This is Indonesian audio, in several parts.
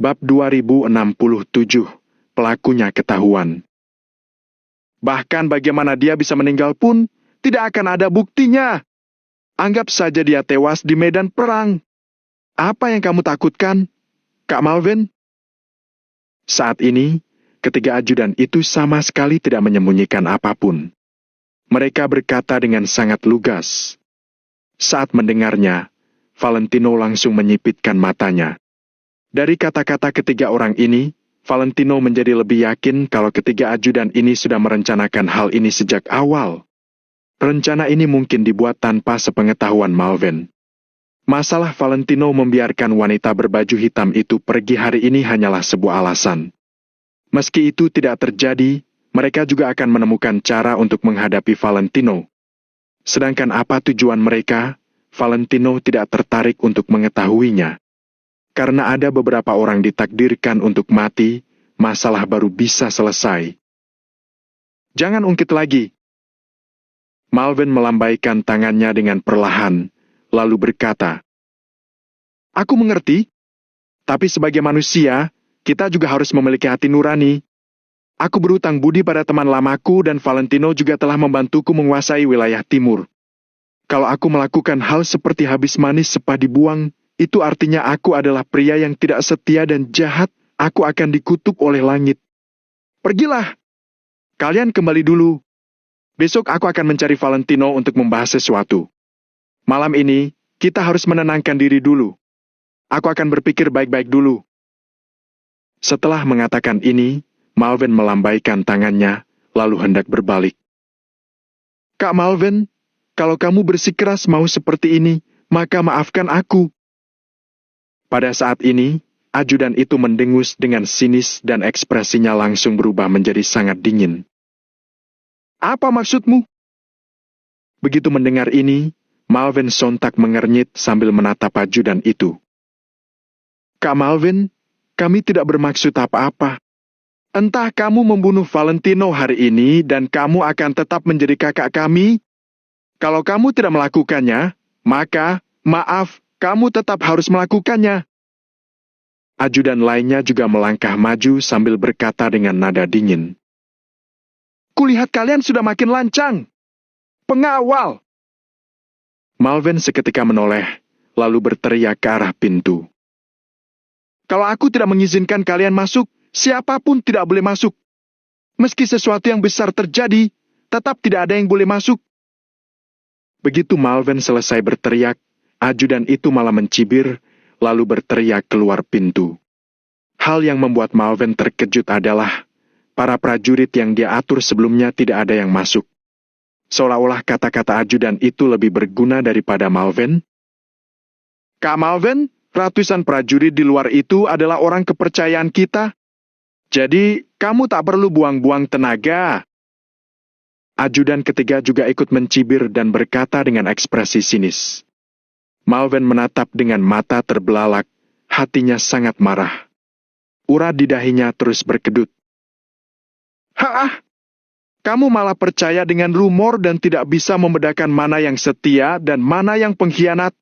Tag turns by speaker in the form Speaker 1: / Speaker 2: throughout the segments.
Speaker 1: Bab 2067, pelakunya ketahuan. Bahkan bagaimana dia bisa meninggal pun, tidak akan ada buktinya. Anggap saja dia tewas di medan perang. Apa yang kamu takutkan, Kak Malvin? Saat ini, ketiga ajudan itu sama sekali tidak menyembunyikan apapun. Mereka berkata dengan sangat lugas. Saat mendengarnya, Valentino langsung menyipitkan matanya. Dari kata-kata ketiga orang ini, Valentino menjadi lebih yakin kalau ketiga ajudan ini sudah merencanakan hal ini sejak awal. Rencana ini mungkin dibuat tanpa sepengetahuan Malvin. Masalah Valentino membiarkan wanita berbaju hitam itu pergi hari ini hanyalah sebuah alasan. Meski itu tidak terjadi, mereka juga akan menemukan cara untuk menghadapi Valentino. Sedangkan apa tujuan mereka, Valentino tidak tertarik untuk mengetahuinya. Karena ada beberapa orang ditakdirkan untuk mati, masalah baru bisa selesai. Jangan ungkit lagi. Malvin melambaikan tangannya dengan perlahan, lalu berkata, "Aku mengerti, tapi sebagai manusia, kita juga harus memiliki hati nurani. Aku berutang budi pada teman lamaku dan Valentino juga telah membantuku menguasai wilayah timur. Kalau aku melakukan hal seperti habis manis sepah dibuang, itu artinya aku adalah pria yang tidak setia dan jahat. Aku akan dikutuk oleh langit. Pergilah. Kalian kembali dulu. Besok aku akan mencari Valentino untuk membahas sesuatu. Malam ini, kita harus menenangkan diri dulu. Aku akan berpikir baik-baik dulu." Setelah mengatakan ini, Malvin melambaikan tangannya, lalu hendak berbalik. "Kak Malvin, kalau kamu bersikeras mau seperti ini, maka maafkan aku." Pada saat ini, ajudan itu mendengus dengan sinis dan ekspresinya langsung berubah menjadi sangat dingin. "Apa maksudmu?" Begitu mendengar ini, Malvin sontak mengernyit sambil menatap ajudan itu. "Kak Malvin, kami tidak bermaksud apa-apa. Entah kamu membunuh Valentino hari ini dan kamu akan tetap menjadi kakak kami. Kalau kamu tidak melakukannya, maka, maaf, kamu tetap harus melakukannya." Ajudan lainnya juga melangkah maju sambil berkata dengan nada dingin. "Kulihat kalian sudah makin lancang. Pengawal!" Malvin seketika menoleh, lalu berteriak ke arah pintu. "Kalau aku tidak mengizinkan kalian masuk, siapapun tidak boleh masuk. Meski sesuatu yang besar terjadi, tetap tidak ada yang boleh masuk." Begitu Malvin selesai berteriak, ajudan itu malah mencibir, lalu berteriak keluar pintu. Hal yang membuat Malvin terkejut adalah, para prajurit yang dia atur sebelumnya tidak ada yang masuk. Seolah-olah kata-kata ajudan itu lebih berguna daripada Malvin. "Kak Malvin, ratusan prajurit di luar itu adalah orang kepercayaan kita. Jadi, kamu tak perlu buang-buang tenaga." Ajudan ketiga juga ikut mencibir dan berkata dengan ekspresi sinis. Malvin menatap dengan mata terbelalak, hatinya sangat marah. Urat di dahinya terus berkedut. "Hah? Kamu malah percaya dengan rumor dan tidak bisa membedakan mana yang setia dan mana yang pengkhianat.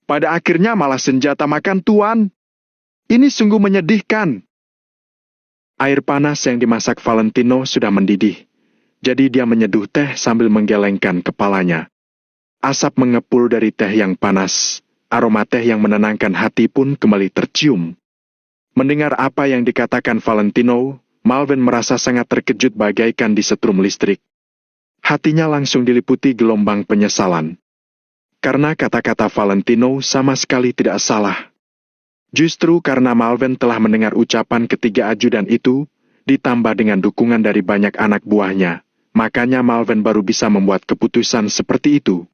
Speaker 1: Pada akhirnya malah senjata makan tuan. Ini sungguh menyedihkan." Air panas yang dimasak Valentino sudah mendidih. Jadi dia menyeduh teh sambil menggelengkan kepalanya. Asap mengepul dari teh yang panas. Aroma teh yang menenangkan hati pun kembali tercium. Mendengar apa yang dikatakan Valentino, Malvin merasa sangat terkejut bagaikan disetrum listrik. Hatinya langsung diliputi gelombang penyesalan. Karena kata-kata Valentino sama sekali tidak salah. Justru karena Malvin telah mendengar ucapan ketiga ajudan itu, ditambah dengan dukungan dari banyak anak buahnya, makanya Malvin baru bisa membuat keputusan seperti itu.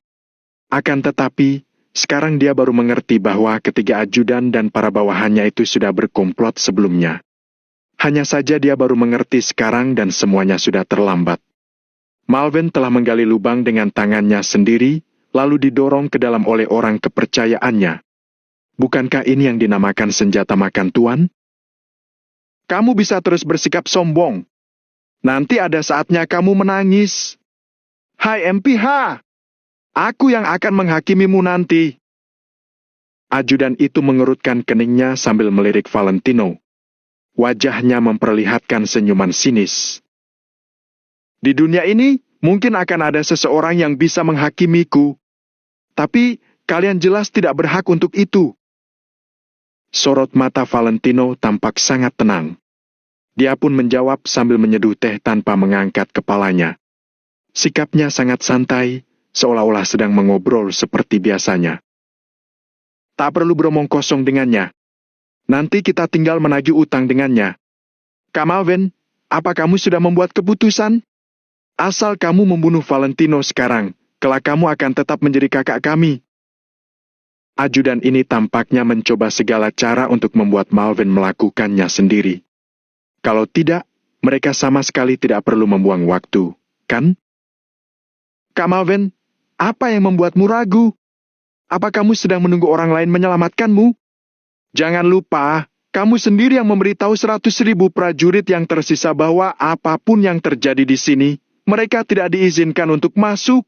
Speaker 1: Akan tetapi, sekarang dia baru mengerti bahwa ketiga ajudan dan para bawahannya itu sudah berkomplot sebelumnya. Hanya saja dia baru mengerti sekarang dan semuanya sudah terlambat. Malvin telah menggali lubang dengan tangannya sendiri, lalu didorong ke dalam oleh orang kepercayaannya. Bukankah ini yang dinamakan senjata makan tuan? "Kamu bisa terus bersikap sombong. Nanti ada saatnya kamu menangis. Hai MPH, aku yang akan menghakimimu nanti." Ajudan itu mengerutkan keningnya sambil melirik Valentino. Wajahnya memperlihatkan senyuman sinis. Di dunia ini, mungkin akan ada seseorang yang bisa menghakimiku. Tapi, kalian jelas tidak berhak untuk itu. Sorot mata Valentino tampak sangat tenang. Dia pun menjawab sambil menyeduh teh tanpa mengangkat kepalanya. Sikapnya sangat santai, seolah-olah sedang mengobrol seperti biasanya. Tak perlu beromong kosong dengannya. Nanti kita tinggal menagih utang dengannya. Kak Malven, apa kamu sudah membuat keputusan? Asal kamu membunuh Valentino sekarang, kelak kamu akan tetap menjadi kakak kami. Ajudan ini tampaknya mencoba segala cara untuk membuat Malven melakukannya sendiri. Kalau tidak, mereka sama sekali tidak perlu membuang waktu, kan? Kak Malven, apa yang membuatmu ragu? Apa kamu sedang menunggu orang lain menyelamatkanmu? Jangan lupa, kamu sendiri yang memberitahu 100.000 prajurit yang tersisa bahwa apapun yang terjadi di sini, mereka tidak diizinkan untuk masuk.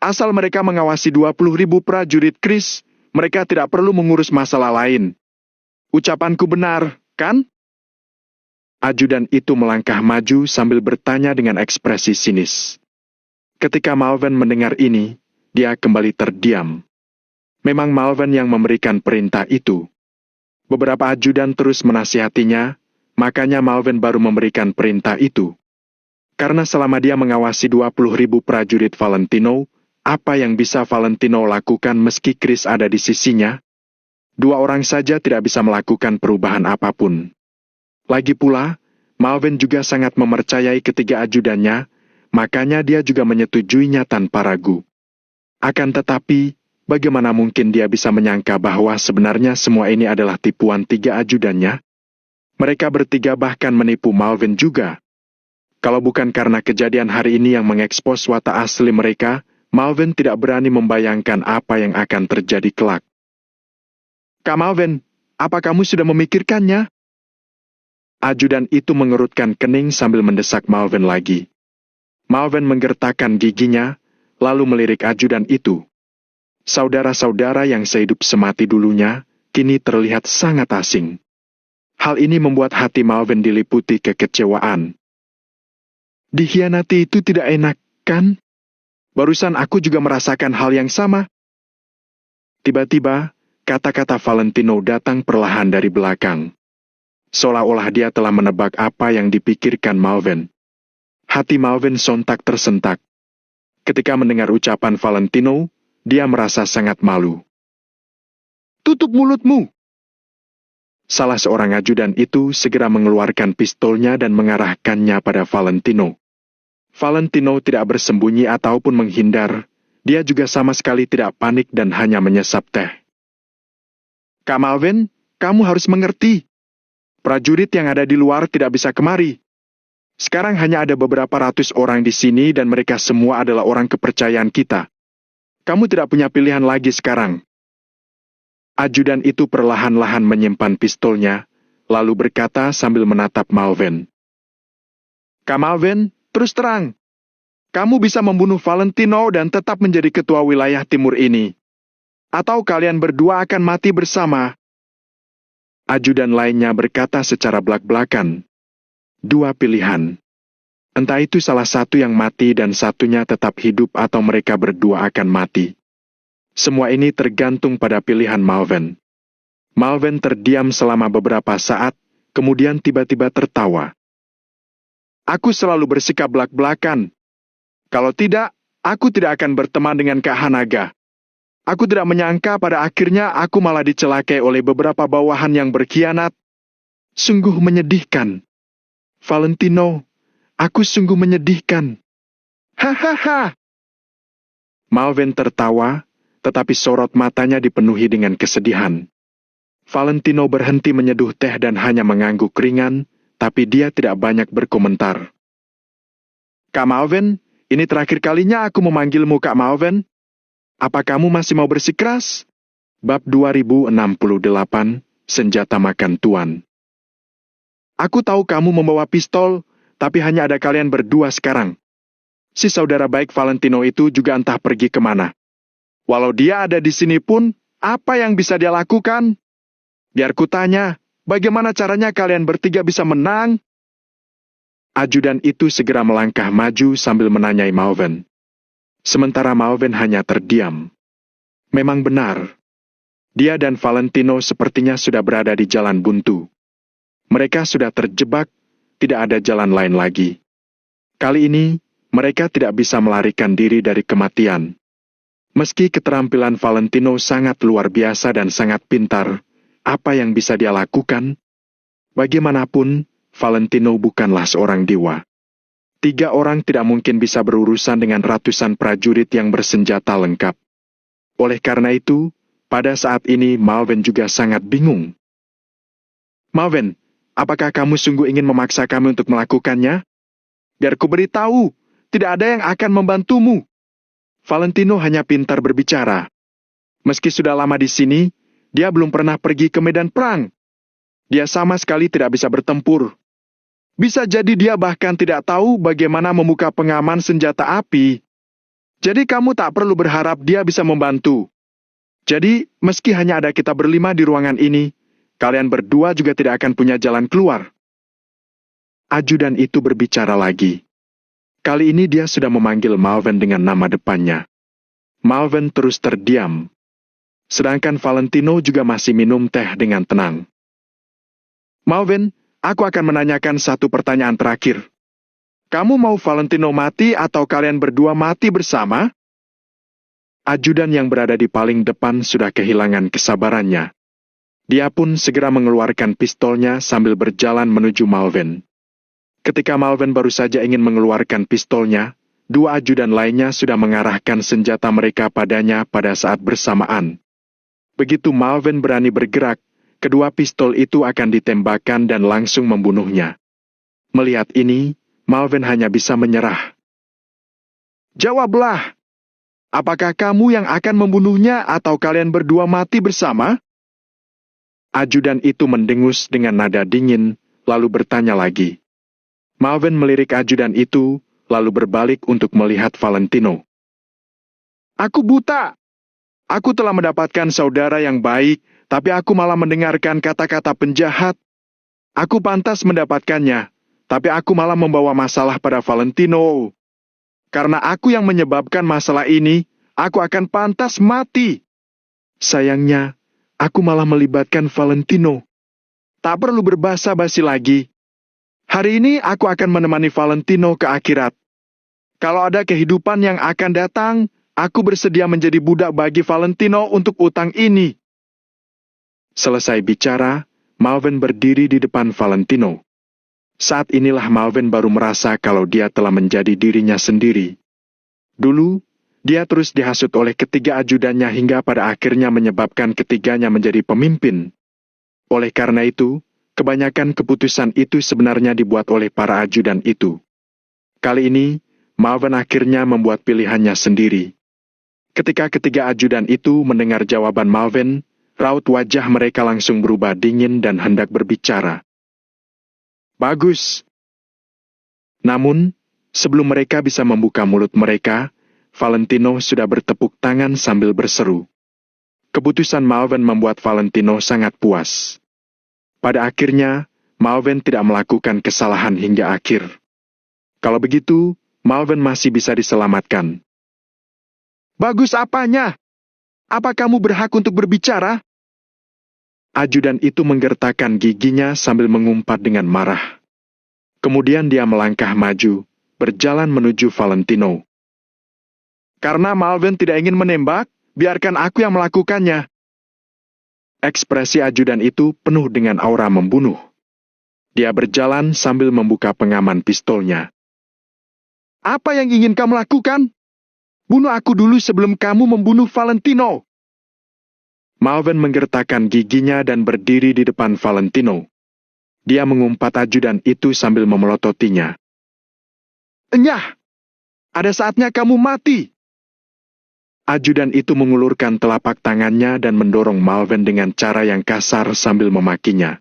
Speaker 1: Asal mereka mengawasi 20.000 prajurit Kris, mereka tidak perlu mengurus masalah lain. Ucapanku benar, kan? Ajudan itu melangkah maju sambil bertanya dengan ekspresi sinis. Ketika Malven mendengar ini, dia kembali terdiam. Memang Malven yang memberikan perintah itu. Beberapa ajudan terus menasihatinya, makanya Malven baru memberikan perintah itu. Karena selama dia mengawasi 20.000 prajurit Valentino, apa yang bisa Valentino lakukan meski Kris ada di sisinya? 2 orang saja tidak bisa melakukan perubahan apapun. Lagi pula, Malven juga sangat mempercayai ketiga ajudannya, makanya dia juga menyetujuinya tanpa ragu. Akan tetapi, bagaimana mungkin dia bisa menyangka bahwa sebenarnya semua ini adalah tipuan 3 ajudannya? Mereka bertiga bahkan menipu Malven juga. Kalau bukan karena kejadian hari ini yang mengekspos watak asli mereka, Malven tidak berani membayangkan apa yang akan terjadi kelak. Kak Malven, apa kamu sudah memikirkannya? Ajudan itu mengerutkan kening sambil mendesak Malven lagi. Malven menggertakkan giginya, lalu melirik ajudan itu. Saudara-saudara yang sehidup semati dulunya, kini terlihat sangat asing. Hal ini membuat hati Malven diliputi kekecewaan. Dikhianati itu tidak enak, kan? Barusan aku juga merasakan hal yang sama. Tiba-tiba, kata-kata Valentino datang perlahan dari belakang. Seolah-olah dia telah menebak apa yang dipikirkan Malven. Hati Malven sontak tersentak. Ketika mendengar ucapan Valentino, dia merasa sangat malu. Tutup mulutmu! Salah seorang ajudan itu segera mengeluarkan pistolnya dan mengarahkannya pada Valentino. Valentino tidak bersembunyi ataupun menghindar. Dia juga sama sekali tidak panik dan hanya menyesap teh. Kak Malven, kamu harus mengerti. Prajurit yang ada di luar tidak bisa kemari. Sekarang hanya ada beberapa ratus orang di sini dan mereka semua adalah orang kepercayaan kita. Kamu tidak punya pilihan lagi sekarang. Ajudan itu perlahan-lahan menyimpan pistolnya, lalu berkata sambil menatap Malven. Kak Malven, terus terang. Kamu bisa membunuh Valentino dan tetap menjadi ketua wilayah timur ini. Atau kalian berdua akan mati bersama. Ajudan lainnya berkata secara belak-belakan. 2 pilihan. Entah itu salah satu yang mati dan satunya tetap hidup atau mereka berdua akan mati. Semua ini tergantung pada pilihan Malven. Malven terdiam selama beberapa saat, kemudian tiba-tiba tertawa. Aku selalu bersikap belak-belakan. Kalau tidak, aku tidak akan berteman dengan Kak Hanaga. Aku tidak menyangka pada akhirnya aku malah dicelakai oleh beberapa bawahan yang berkhianat. Sungguh menyedihkan. Valentino, aku sungguh menyedihkan. Hahaha. Malven tertawa, tetapi sorot matanya dipenuhi dengan kesedihan. Valentino berhenti menyeduh teh dan hanya mengangguk ringan, tapi dia tidak banyak berkomentar. Kak Malven, ini terakhir kalinya aku memanggilmu Kak Malven. Apa kamu masih mau bersikeras? Bab 2068, Senjata Makan Tuan. Aku tahu kamu membawa pistol, tapi hanya ada kalian berdua sekarang. Si saudara baik Valentino itu juga entah pergi kemana. Walau dia ada di sini pun, Apa yang bisa dia lakukan? Biar kutanya, bagaimana caranya kalian bertiga bisa menang? Ajudan itu segera melangkah maju sambil menanyai Malven. Sementara Malven hanya terdiam. Memang benar. Dia dan Valentino sepertinya sudah berada di jalan buntu. Mereka sudah terjebak, tidak ada jalan lain lagi. Kali ini, mereka tidak bisa melarikan diri dari kematian. Meski keterampilan Valentino sangat luar biasa dan sangat pintar, apa yang bisa dia lakukan? Bagaimanapun, Valentino bukanlah seorang dewa. 3 orang tidak mungkin bisa berurusan dengan ratusan prajurit yang bersenjata lengkap. Oleh karena itu, pada saat ini Malven juga sangat bingung. Malven, apakah kamu sungguh ingin memaksa kami untuk melakukannya? Biar ku beritahu, tidak ada yang akan membantumu. Valentino hanya pintar berbicara. Meski sudah lama di sini, dia belum pernah pergi ke medan perang. Dia sama sekali tidak bisa bertempur. Bisa jadi dia bahkan tidak tahu bagaimana membuka pengaman senjata api. Jadi kamu tak perlu berharap dia bisa membantu. Jadi, meski hanya ada kita berlima di ruangan ini, kalian berdua juga tidak akan punya jalan keluar. Ajudan itu berbicara lagi. Kali ini dia sudah memanggil Malven dengan nama depannya. Malven terus terdiam. Sedangkan Valentino juga masih minum teh dengan tenang. Malven, aku akan menanyakan satu pertanyaan terakhir. Kamu mau Valentino mati atau kalian berdua mati bersama? Ajudan yang berada di paling depan sudah kehilangan kesabarannya. Dia pun segera mengeluarkan pistolnya sambil berjalan menuju Malven. Ketika Malven baru saja ingin mengeluarkan pistolnya, 2 ajudan lainnya sudah mengarahkan senjata mereka padanya pada saat bersamaan. Begitu Malven berani bergerak, kedua pistol itu akan ditembakkan dan langsung membunuhnya. Melihat ini, Malven hanya bisa menyerah. Jawablah! Apakah kamu yang akan membunuhnya atau kalian berdua mati bersama? Ajudan itu mendengus dengan nada dingin, lalu bertanya lagi. Malven melirik ajudan itu, lalu berbalik untuk melihat Valentino. Aku buta! Aku telah mendapatkan saudara yang baik, tapi aku malah mendengarkan kata-kata penjahat. Aku pantas mendapatkannya, tapi aku malah membawa masalah pada Valentino. Karena aku yang menyebabkan masalah ini, aku akan pantas mati. Sayangnya, aku malah melibatkan Valentino. Tak perlu berbasa-basi lagi. Hari ini aku akan menemani Valentino ke akhirat. Kalau ada kehidupan yang akan datang, aku bersedia menjadi budak bagi Valentino untuk utang ini. Selesai bicara, Malven berdiri di depan Valentino. Saat inilah Malven baru merasa kalau dia telah menjadi dirinya sendiri. Dulu, dia terus dihasut oleh ketiga ajudannya hingga pada akhirnya menyebabkan ketiganya menjadi pemimpin. Oleh karena itu, kebanyakan keputusan itu sebenarnya dibuat oleh para ajudan itu. Kali ini, Malven akhirnya membuat pilihannya sendiri. Ketika ketiga ajudan itu mendengar jawaban Malven, raut wajah mereka langsung berubah dingin dan hendak berbicara. Bagus. Namun, sebelum mereka bisa membuka mulut mereka, Valentino sudah bertepuk tangan sambil berseru. Keputusan Malven membuat Valentino sangat puas. Pada akhirnya, Malven tidak melakukan kesalahan hingga akhir. Kalau begitu, Malven masih bisa diselamatkan. Bagus apanya? Apa kamu berhak untuk berbicara? Ajudan itu menggertakkan giginya sambil mengumpat dengan marah. Kemudian dia melangkah maju, berjalan menuju Valentino. Karena Malven tidak ingin menembak, biarkan aku yang melakukannya. Ekspresi ajudan itu penuh dengan aura membunuh. Dia berjalan sambil membuka pengaman pistolnya. Apa yang ingin kamu lakukan? Bunuh aku dulu sebelum kamu membunuh Valentino. Malven menggertakkan giginya dan berdiri di depan Valentino. Dia mengumpat ajudan itu sambil memelototinya. Enyah! Ada saatnya kamu mati! Ajudan itu mengulurkan telapak tangannya dan mendorong Malven dengan cara yang kasar sambil memakinya.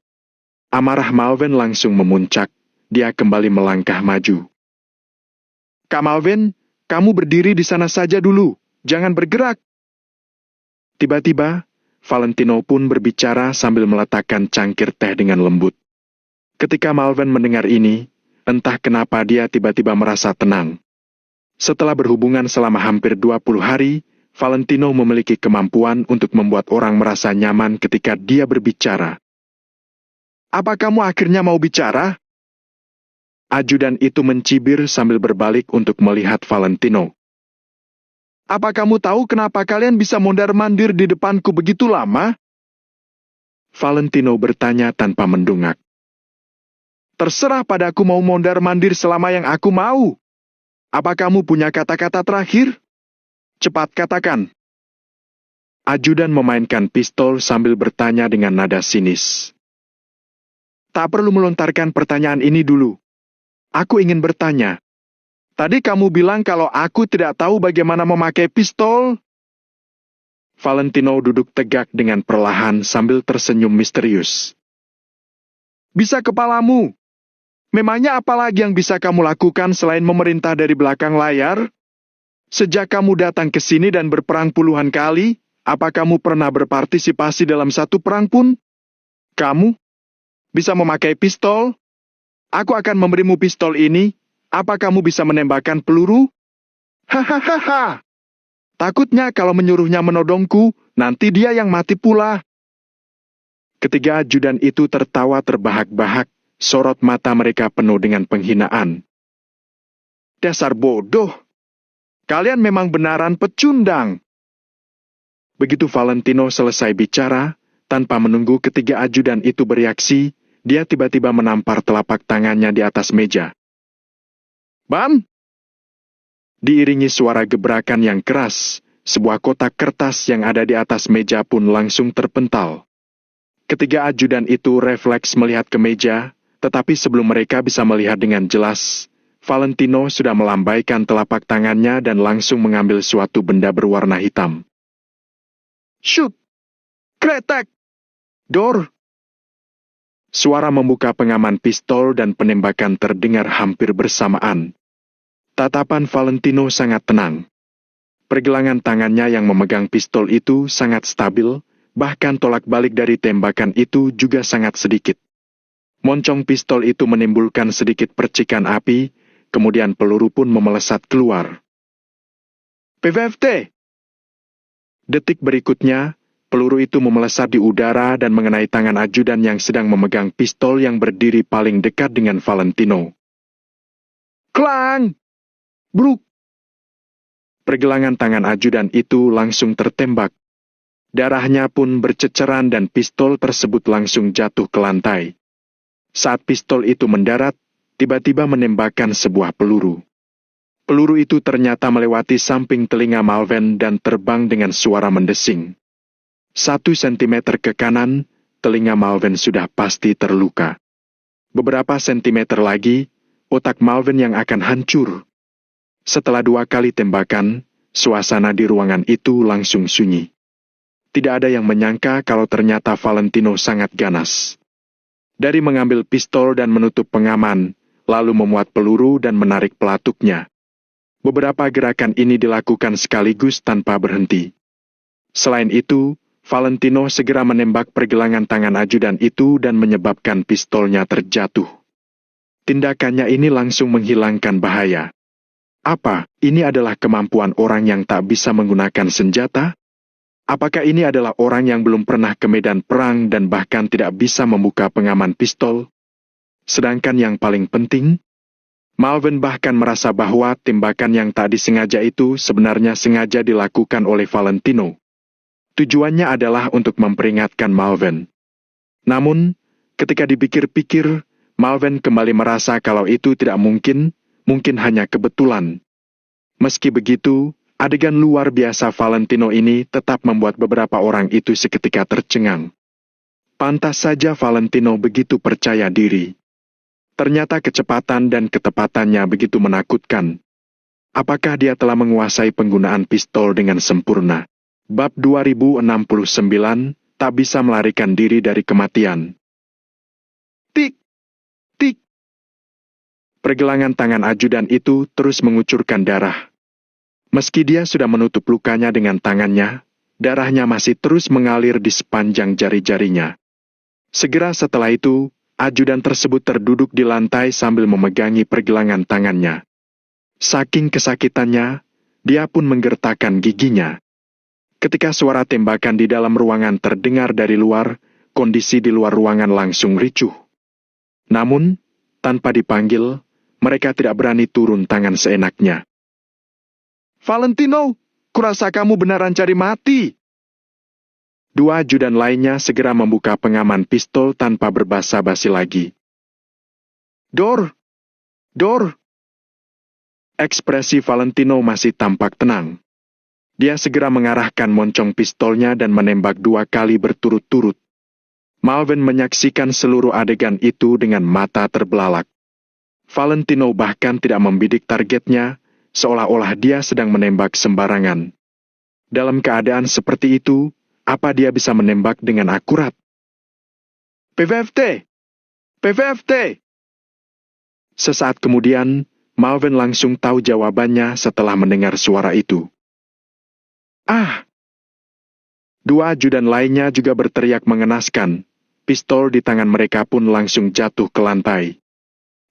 Speaker 1: Amarah Malven langsung memuncak. Dia kembali melangkah maju. Kak Malven, kamu berdiri di sana saja dulu. Jangan bergerak. Tiba-tiba, Valentino pun berbicara sambil meletakkan cangkir teh dengan lembut. Ketika Malven mendengar ini, entah kenapa dia tiba-tiba merasa tenang. Setelah berhubungan selama hampir 20 hari, Valentino memiliki kemampuan untuk membuat orang merasa nyaman ketika dia berbicara. "Apa kamu akhirnya mau bicara?" Ajudan itu mencibir sambil berbalik untuk melihat Valentino. "Apa kamu tahu kenapa kalian bisa mondar-mandir di depanku begitu lama?" Valentino bertanya tanpa mendungak. "Terserah padaku mau mondar-mandir selama yang aku mau. Apa kamu punya kata-kata terakhir? Cepat katakan." Ajudan memainkan pistol sambil bertanya dengan nada sinis. "Tak perlu melontarkan pertanyaan ini dulu. Aku ingin bertanya. Tadi kamu bilang kalau aku tidak tahu bagaimana memakai pistol?" Valentino duduk tegak dengan perlahan sambil tersenyum misterius. "Bisa kepalamu. Memangnya apa lagi yang bisa kamu lakukan selain memerintah dari belakang layar? Sejak kamu datang ke sini dan berperang puluhan kali, apa kamu pernah berpartisipasi dalam satu perang pun? Kamu bisa memakai pistol? Aku akan memberimu pistol ini. Apa kamu bisa menembakkan peluru? Hahaha. Takutnya kalau menyuruhnya menodongku, nanti dia yang mati pula." Ketiga ajudan itu tertawa terbahak-bahak, sorot mata mereka penuh dengan penghinaan. "Dasar bodoh. Kalian memang benaran pecundang." Begitu Valentino selesai bicara, tanpa menunggu ketiga ajudan itu bereaksi, dia tiba-tiba menampar telapak tangannya di atas meja. "Bam!" Diiringi suara gebrakan yang keras, sebuah kotak kertas yang ada di atas meja pun langsung terpental. Ketiga ajudan itu refleks melihat ke meja, tetapi sebelum mereka bisa melihat dengan jelas, Valentino sudah melambaikan telapak tangannya dan langsung mengambil suatu benda berwarna hitam. "Shoot! Kretek! Dor!" Suara membuka pengaman pistol dan penembakan terdengar hampir bersamaan. Tatapan Valentino sangat tenang. Pergelangan tangannya yang memegang pistol itu sangat stabil, bahkan tolak balik dari tembakan itu juga sangat sedikit. Moncong pistol itu menimbulkan sedikit percikan api, kemudian peluru pun memelesat keluar. "PVFT!" Detik berikutnya, peluru itu memelesat di udara dan mengenai tangan ajudan yang sedang memegang pistol yang berdiri paling dekat dengan Valentino. Klang! Bruk! Pergelangan tangan ajudan itu langsung tertembak. Darahnya pun berceceran dan pistol tersebut langsung jatuh ke lantai. Saat pistol itu mendarat, tiba-tiba menembakkan sebuah peluru. Peluru itu ternyata melewati samping telinga Malven dan terbang dengan suara mendesing. 1 sentimeter ke kanan, telinga Malven sudah pasti terluka. Beberapa sentimeter lagi, otak Malven yang akan hancur. Setelah 2 kali tembakan, suasana di ruangan itu langsung sunyi. Tidak ada yang menyangka kalau ternyata Valentino sangat ganas. Dari mengambil pistol dan menutup pengaman, lalu memuat peluru dan menarik pelatuknya. Beberapa gerakan ini dilakukan sekaligus tanpa berhenti. Selain itu, Valentino segera menembak pergelangan tangan ajudan itu dan menyebabkan pistolnya terjatuh. Tindakannya ini langsung menghilangkan bahaya. Apa, ini adalah kemampuan orang yang tak bisa menggunakan senjata? Apakah ini adalah orang yang belum pernah ke medan perang dan bahkan tidak bisa membuka pengaman pistol? Sedangkan yang paling penting, Malven bahkan merasa bahwa tembakan yang tak disengaja itu sebenarnya sengaja dilakukan oleh Valentino. Tujuannya adalah untuk memperingatkan Malven. Namun, ketika dipikir-pikir, Malven kembali merasa kalau itu tidak mungkin hanya kebetulan. Meski begitu, adegan luar biasa Valentino ini tetap membuat beberapa orang itu seketika tercengang. Pantas saja Valentino begitu percaya diri. Ternyata kecepatan dan ketepatannya begitu menakutkan. Apakah dia telah menguasai penggunaan pistol dengan sempurna? Bab 2069, tak bisa melarikan diri dari kematian. Tik! Tik! Pergelangan tangan ajudan itu terus mengucurkan darah. Meski dia sudah menutup lukanya dengan tangannya, darahnya masih terus mengalir di sepanjang jari-jarinya. Segera setelah itu, ajudan tersebut terduduk di lantai sambil memegangi pergelangan tangannya. Saking kesakitannya, dia pun menggertakkan giginya. Ketika suara tembakan di dalam ruangan terdengar dari luar, kondisi di luar ruangan langsung ricuh. Namun, tanpa dipanggil, mereka tidak berani turun tangan seenaknya. "Valentino, kurasa kamu beneran cari mati." Dua ajudan lainnya segera membuka pengaman pistol tanpa berbasa-basi lagi. Dor! Ekspresi Valentino masih tampak tenang. Dia segera mengarahkan moncong pistolnya dan menembak 2 kali berturut-turut. Malvin menyaksikan seluruh adegan itu dengan mata terbelalak. Valentino bahkan tidak membidik targetnya, seolah-olah dia sedang menembak sembarangan. Dalam keadaan seperti itu, apa dia bisa menembak dengan akurat? "PVFT! PVFT!" Sesaat kemudian, Malvin langsung tahu jawabannya setelah mendengar suara itu. "Ah!" Dua ajudan lainnya juga berteriak mengenaskan. Pistol di tangan mereka pun langsung jatuh ke lantai.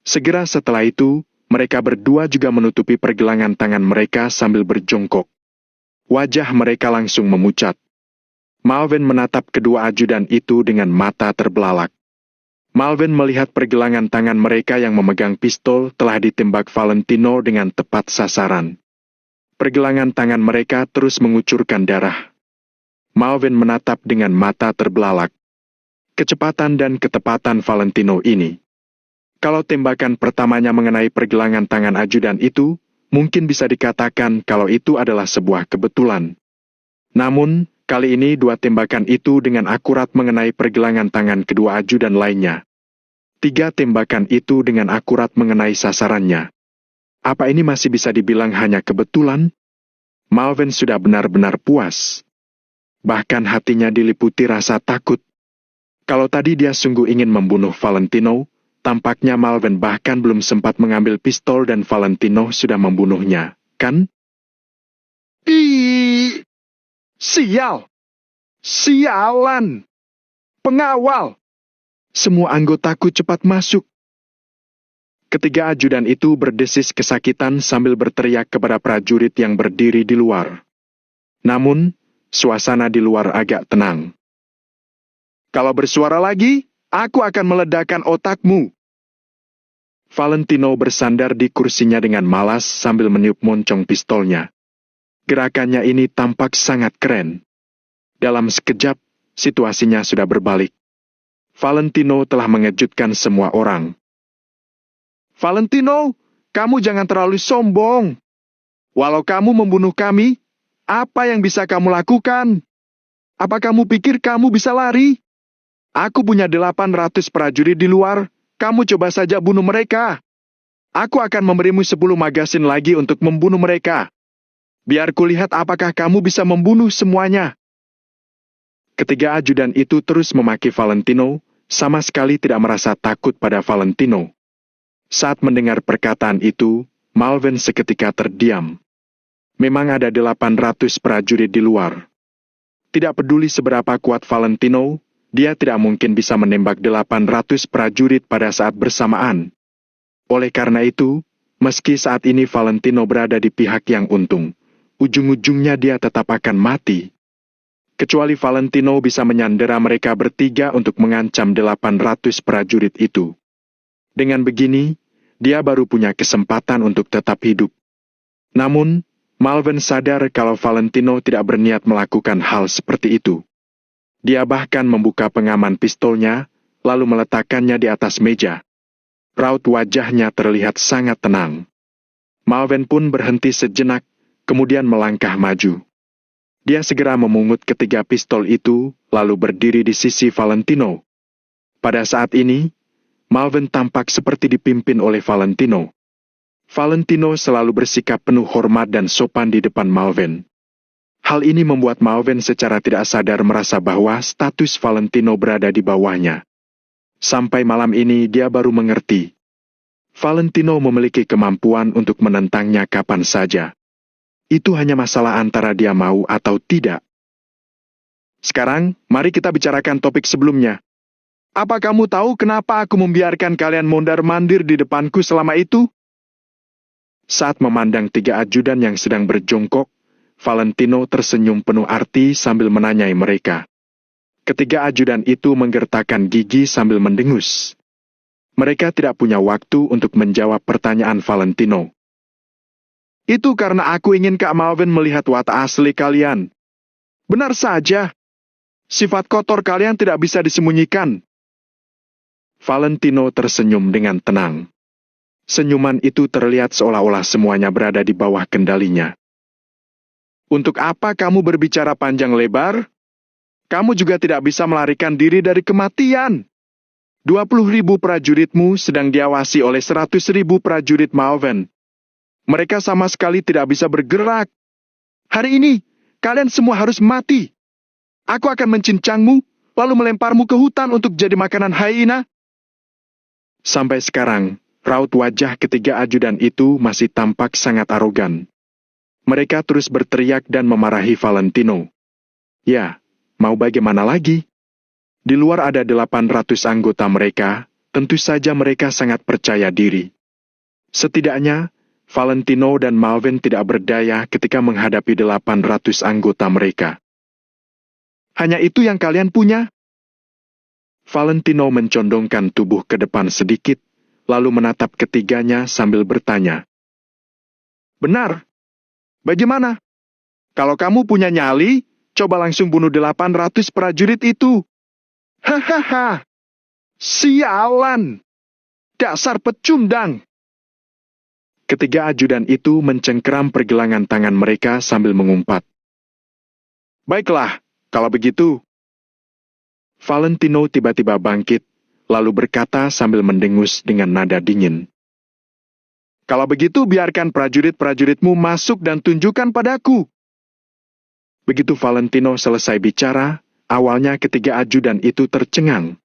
Speaker 1: Segera setelah itu, mereka berdua juga menutupi pergelangan tangan mereka sambil berjongkok. Wajah mereka langsung memucat. Malvin menatap kedua ajudan itu dengan mata terbelalak. Malvin melihat pergelangan tangan mereka yang memegang pistol telah ditembak Valentino dengan tepat sasaran. Pergelangan tangan mereka terus mengucurkan darah. Malvin menatap dengan mata terbelalak. Kecepatan dan ketepatan Valentino ini. Kalau tembakan pertamanya mengenai pergelangan tangan ajudan itu, mungkin bisa dikatakan kalau itu adalah sebuah kebetulan. Namun, kali ini 2 tembakan itu dengan akurat mengenai pergelangan tangan kedua ajudan lainnya. 3 tembakan itu dengan akurat mengenai sasarannya. Apa ini masih bisa dibilang hanya kebetulan? Malvin sudah benar-benar puas. Bahkan hatinya diliputi rasa takut. Kalau tadi dia sungguh ingin membunuh Valentino, tampaknya Malvin bahkan belum sempat mengambil pistol dan Valentino sudah membunuhnya, kan? "Ih! Sial! Sialan! Pengawal! Semua anggotaku cepat masuk!" Ketiga ajudan itu berdesis kesakitan sambil berteriak kepada prajurit yang berdiri di luar. Namun, suasana di luar agak tenang. "Kalau bersuara lagi, aku akan meledakkan otakmu." Valentino bersandar di kursinya dengan malas sambil meniup moncong pistolnya. Gerakannya ini tampak sangat keren. Dalam sekejap, situasinya sudah berbalik. Valentino telah mengejutkan semua orang. "Valentino, kamu jangan terlalu sombong. Walau kamu membunuh kami, apa yang bisa kamu lakukan? Apa kamu pikir kamu bisa lari? Aku punya 800 prajurit di luar, kamu coba saja bunuh mereka. Aku akan memberimu 10 magasin lagi untuk membunuh mereka. Biar kulihat apakah kamu bisa membunuh semuanya." Ketiga ajudan itu terus memaki Valentino, sama sekali tidak merasa takut pada Valentino. Saat mendengar perkataan itu, Malvin seketika terdiam. Memang ada 800 prajurit di luar. Tidak peduli seberapa kuat Valentino, dia tidak mungkin bisa menembak 800 prajurit pada saat bersamaan. Oleh karena itu, meski saat ini Valentino berada di pihak yang untung, ujung-ujungnya dia tetap akan mati. Kecuali Valentino bisa menyandera mereka bertiga untuk mengancam 800 prajurit itu. Dengan begini, dia baru punya kesempatan untuk tetap hidup. Namun, Malvin sadar kalau Valentino tidak berniat melakukan hal seperti itu. Dia bahkan membuka pengaman pistolnya, lalu meletakkannya di atas meja. Raut wajahnya terlihat sangat tenang. Malvin pun berhenti sejenak, kemudian melangkah maju. Dia segera memungut ketiga pistol itu, lalu berdiri di sisi Valentino. Pada saat ini, Malvin tampak seperti dipimpin oleh Valentino. Valentino selalu bersikap penuh hormat dan sopan di depan Malvin. Hal ini membuat Malvin secara tidak sadar merasa bahwa status Valentino berada di bawahnya. Sampai malam ini dia baru mengerti. Valentino memiliki kemampuan untuk menentangnya kapan saja. Itu hanya masalah antara dia mau atau tidak. Sekarang, mari kita bicarakan topik sebelumnya. Apa kamu tahu kenapa aku membiarkan kalian mondar-mandir di depanku selama itu? Saat memandang 3 ajudan yang sedang berjongkok, Valentino tersenyum penuh arti sambil menanyai mereka. Ketiga ajudan itu menggertakkan gigi sambil mendengus. Mereka tidak punya waktu untuk menjawab pertanyaan Valentino. Itu karena aku ingin Kak Malvin melihat watak asli kalian. Benar saja. Sifat kotor kalian tidak bisa disembunyikan. Valentino tersenyum dengan tenang. Senyuman itu terlihat seolah-olah semuanya berada di bawah kendalinya. Untuk apa kamu berbicara panjang lebar? Kamu juga tidak bisa melarikan diri dari kematian. 20.000 prajuritmu sedang diawasi oleh 100.000 prajurit Malvin. Mereka sama sekali tidak bisa bergerak. Hari ini, kalian semua harus mati. Aku akan mencincangmu, lalu melemparmu ke hutan untuk jadi makanan hyena. Sampai sekarang, raut wajah ketiga ajudan itu masih tampak sangat arogan. Mereka terus berteriak dan memarahi Valentino. Ya, mau bagaimana lagi? Di luar ada 800 anggota mereka, tentu saja mereka sangat percaya diri. Setidaknya, Valentino dan Malvin tidak berdaya ketika menghadapi 800 anggota mereka. Hanya itu yang kalian punya? Valentino mencondongkan tubuh ke depan sedikit, lalu menatap ketiganya sambil bertanya. Benar. Bagaimana? Kalau kamu punya nyali, coba langsung bunuh 800 prajurit itu. Hahaha. Sialan. Dasar pecundang. Ketiga ajudan itu mencengkeram pergelangan tangan mereka sambil mengumpat. Baiklah, kalau begitu. Valentino tiba-tiba bangkit, lalu berkata sambil mendengus dengan nada dingin. Kalau begitu biarkan prajurit-prajuritmu masuk dan tunjukkan padaku. Begitu Valentino selesai bicara, awalnya ketiga ajudan itu tercengang.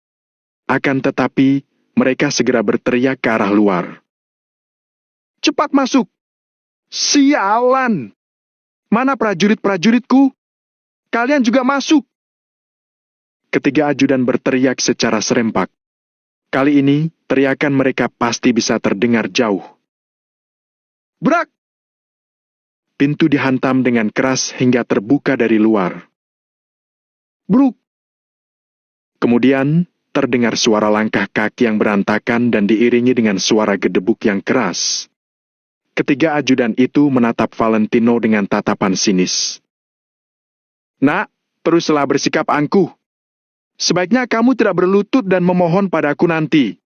Speaker 1: Akan tetapi, mereka segera berteriak ke arah luar. Cepat masuk! Sialan! Mana prajurit-prajuritku? Kalian juga masuk! Ketiga ajudan berteriak secara serempak. Kali ini, teriakan mereka pasti bisa terdengar jauh. Brak! Pintu dihantam dengan keras hingga terbuka dari luar. Bruk! Kemudian, terdengar suara langkah kaki yang berantakan dan diiringi dengan suara gedebuk yang keras. Ketiga ajudan itu menatap Valentino dengan tatapan sinis. Nak, teruslah bersikap angkuh. Sebaiknya kamu tidak berlutut dan memohon padaku nanti.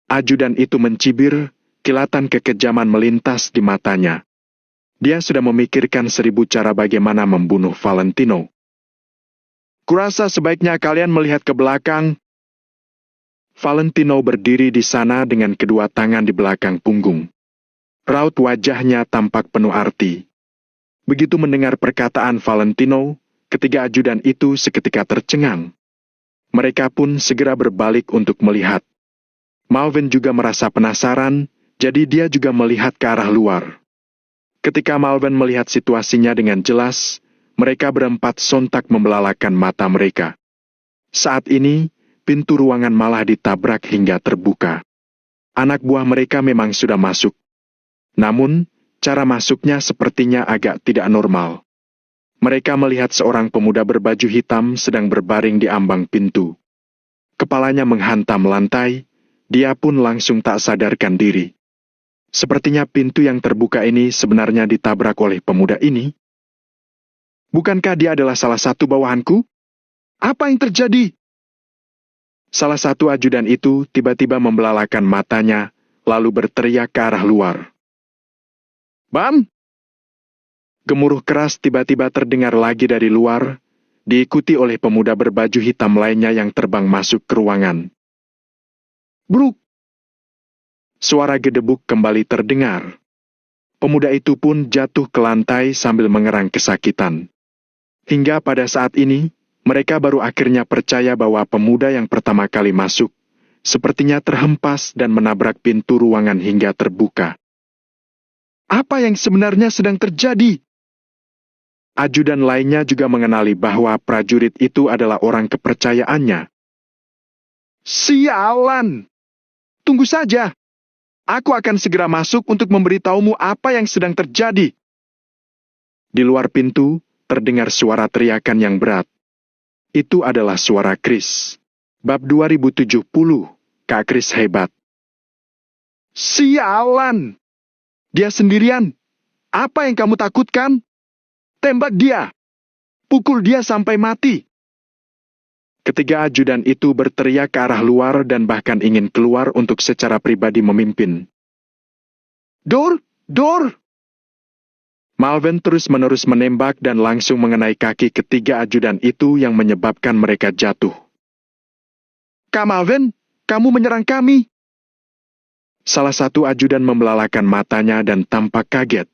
Speaker 1: Ajudan itu mencibir, kilatan kekejaman melintas di matanya. Dia sudah memikirkan 1000 cara bagaimana membunuh Valentino. Kurasa sebaiknya kalian melihat ke belakang. Valentino berdiri di sana dengan kedua tangan di belakang punggung. Raut wajahnya tampak penuh arti. Begitu mendengar perkataan Valentino, ketiga ajudan itu seketika tercengang. Mereka pun segera berbalik untuk melihat. Malvin juga merasa penasaran, jadi dia juga melihat ke arah luar. Ketika Malvin melihat situasinya dengan jelas, mereka berempat sontak membelalakan mata mereka. Saat ini, pintu ruangan malah ditabrak hingga terbuka. Anak buah mereka memang sudah masuk. Namun, cara masuknya sepertinya agak tidak normal. Mereka melihat seorang pemuda berbaju hitam sedang berbaring di ambang pintu. Kepalanya menghantam lantai, dia pun langsung tak sadarkan diri. Sepertinya pintu yang terbuka ini sebenarnya ditabrak oleh pemuda ini. Bukankah dia adalah salah satu bawahanku? Apa yang terjadi? Salah satu ajudan itu tiba-tiba membelalakan matanya, lalu berteriak ke arah luar. Bam! Gemuruh keras tiba-tiba terdengar lagi dari luar, diikuti oleh pemuda berbaju hitam lainnya yang terbang masuk ke ruangan. Bruk! Suara gedebuk kembali terdengar. Pemuda itu pun jatuh ke lantai sambil mengerang kesakitan. Hingga pada saat ini, mereka baru akhirnya percaya bahwa pemuda yang pertama kali masuk, sepertinya terhempas dan menabrak pintu ruangan hingga terbuka. Apa yang sebenarnya sedang terjadi? Ajudan lainnya juga mengenali bahwa prajurit itu adalah orang kepercayaannya. Sialan! Tunggu saja. Aku akan segera masuk untuk memberitahumu apa yang sedang terjadi. Di luar pintu, terdengar suara teriakan yang berat. Itu adalah suara Chris. Bab 2070, Kak Chris hebat. Sialan! Dia sendirian. Apa yang kamu takutkan? Tembak dia. Pukul dia sampai mati. Ketiga ajudan itu berteriak ke arah luar dan bahkan ingin keluar untuk secara pribadi memimpin. Dor! Dor! Malven terus-menerus menembak dan langsung mengenai kaki ketiga ajudan itu yang menyebabkan mereka jatuh. Kak Malven, kamu menyerang kami. Salah satu ajudan membelalakan matanya dan tampak kaget.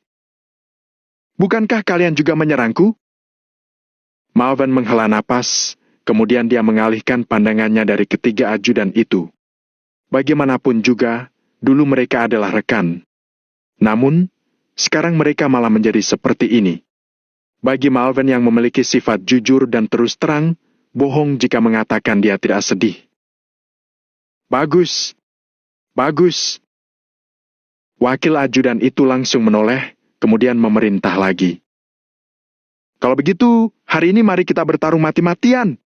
Speaker 1: Bukankah kalian juga menyerangku? Malven menghela napas, kemudian dia mengalihkan pandangannya dari ketiga ajudan itu. Bagaimanapun juga, dulu mereka adalah rekan. Namun, sekarang mereka malah menjadi seperti ini. Bagi Malven yang memiliki sifat jujur dan terus terang, bohong jika mengatakan dia tidak sedih. Bagus. Bagus. Wakil ajudan itu langsung menoleh, kemudian memerintah lagi. Kalau begitu, hari ini mari kita bertarung mati-matian.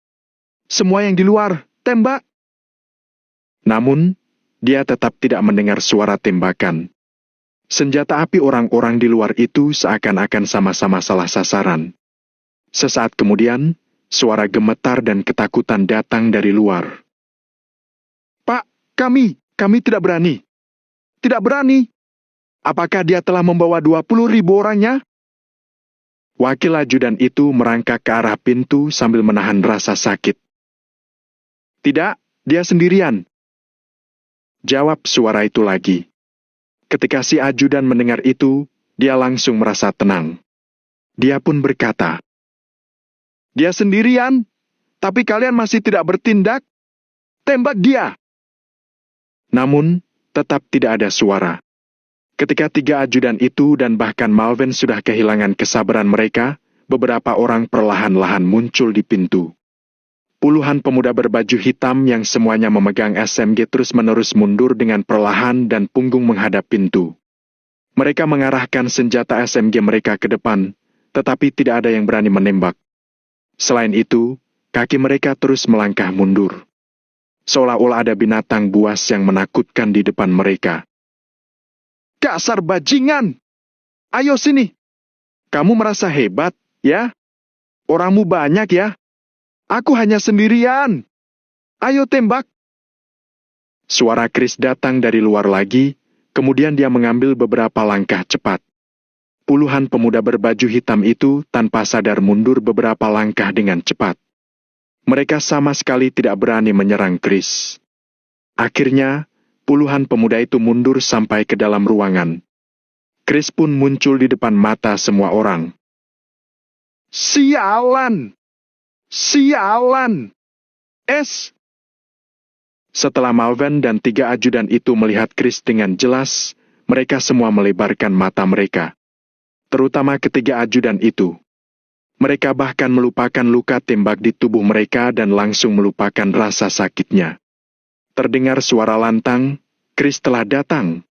Speaker 1: Semua yang di luar, tembak. Namun, dia tetap tidak mendengar suara tembakan. Senjata api orang-orang di luar itu seakan-akan sama-sama salah sasaran. Sesaat kemudian, suara gemetar dan ketakutan datang dari luar. Pak, kami tidak berani. Tidak berani. Apakah dia telah membawa 20.000 orangnya? Wakil ajudan itu merangkak ke arah pintu sambil menahan rasa sakit. Tidak, dia sendirian. Jawab suara itu lagi. Ketika si ajudan mendengar itu, dia langsung merasa tenang. Dia pun berkata, dia sendirian, tapi kalian masih tidak bertindak? Tembak dia! Namun, tetap tidak ada suara. Ketika tiga ajudan itu dan bahkan Malven sudah kehilangan kesabaran mereka, beberapa orang perlahan-lahan muncul di pintu. Puluhan pemuda berbaju hitam yang semuanya memegang SMG terus-menerus mundur dengan perlahan dan punggung menghadap pintu. Mereka mengarahkan senjata SMG mereka ke depan, tetapi tidak ada yang berani menembak. Selain itu, kaki mereka terus melangkah mundur. Seolah-olah ada binatang buas yang menakutkan di depan mereka. Dasar bajingan! Ayo sini! Kamu merasa hebat, ya? Orangmu banyak ya? Aku hanya sendirian. Ayo tembak. Suara Chris datang dari luar lagi, kemudian dia mengambil beberapa langkah cepat. Puluhan pemuda berbaju hitam itu tanpa sadar mundur beberapa langkah dengan cepat. Mereka sama sekali tidak berani menyerang Chris. Akhirnya, puluhan pemuda itu mundur sampai ke dalam ruangan. Chris pun muncul di depan mata semua orang. Sialan! Sialan! Setelah Malven dan tiga ajudan itu melihat Chris dengan jelas, mereka semua melebarkan mata mereka. Terutama ketiga ajudan itu. Mereka bahkan melupakan luka tembak di tubuh mereka dan langsung melupakan rasa sakitnya. Terdengar suara lantang, Chris telah datang.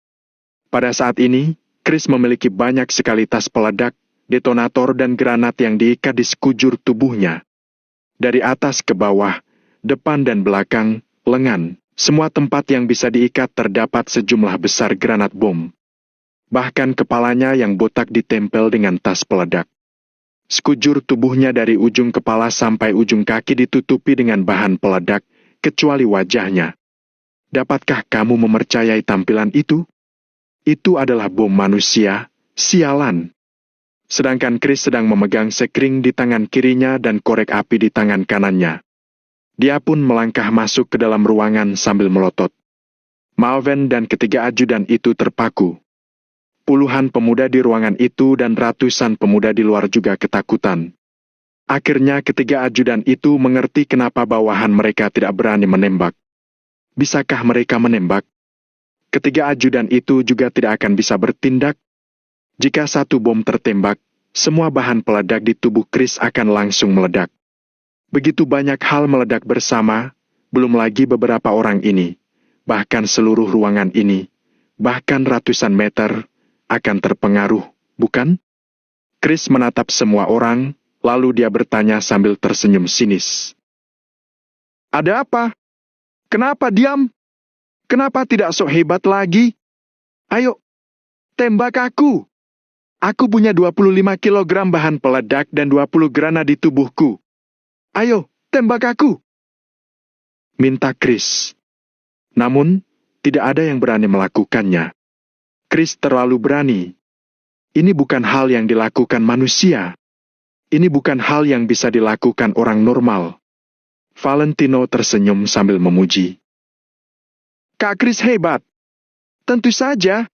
Speaker 1: Pada saat ini, Chris memiliki banyak sekali tas peledak, detonator dan granat yang diikat di sekujur tubuhnya. Dari atas ke bawah, depan dan belakang, lengan, semua tempat yang bisa diikat terdapat sejumlah besar granat bom. Bahkan kepalanya yang botak ditempel dengan tas peledak. Sekujur tubuhnya dari ujung kepala sampai ujung kaki ditutupi dengan bahan peledak, kecuali wajahnya. Dapatkah kamu mempercayai tampilan itu? Itu adalah bom manusia, sialan. Sedangkan Chris sedang memegang sekring di tangan kirinya dan korek api di tangan kanannya. Dia pun melangkah masuk ke dalam ruangan sambil melotot. Malven dan ketiga ajudan itu terpaku. Puluhan pemuda di ruangan itu dan ratusan pemuda di luar juga ketakutan. Akhirnya ketiga ajudan itu mengerti kenapa bawahan mereka tidak berani menembak. Bisakah mereka menembak? Ketiga ajudan itu juga tidak akan bisa bertindak. Jika satu bom tertembak, semua bahan peledak di tubuh Chris akan langsung meledak. Begitu banyak hal meledak bersama, belum lagi beberapa orang ini, bahkan seluruh ruangan ini, bahkan ratusan meter, akan terpengaruh, bukan? Chris menatap semua orang, lalu dia bertanya sambil tersenyum sinis. Ada apa? Kenapa diam? Kenapa tidak sok hebat lagi? Ayo, tembak aku. Aku punya 25 kilogram bahan peledak dan 20 granat di tubuhku. Ayo, tembak aku. Minta Chris. Namun, tidak ada yang berani melakukannya. Chris terlalu berani. Ini bukan hal yang dilakukan manusia. Ini bukan hal yang bisa dilakukan orang normal. Valentino tersenyum sambil memuji. Kak Chris hebat. Tentu saja.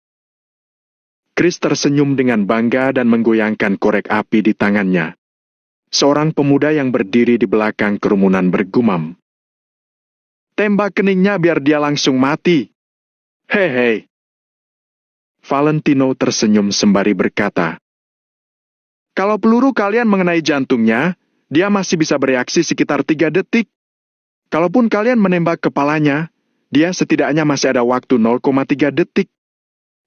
Speaker 1: Chris tersenyum dengan bangga dan menggoyangkan korek api di tangannya. Seorang pemuda yang berdiri di belakang kerumunan bergumam. Tembak keningnya biar dia langsung mati. Hei. Valentino tersenyum sembari berkata, kalau peluru kalian mengenai jantungnya, dia masih bisa bereaksi sekitar 3 detik. Kalaupun kalian menembak kepalanya, dia setidaknya masih ada waktu 0,3 detik.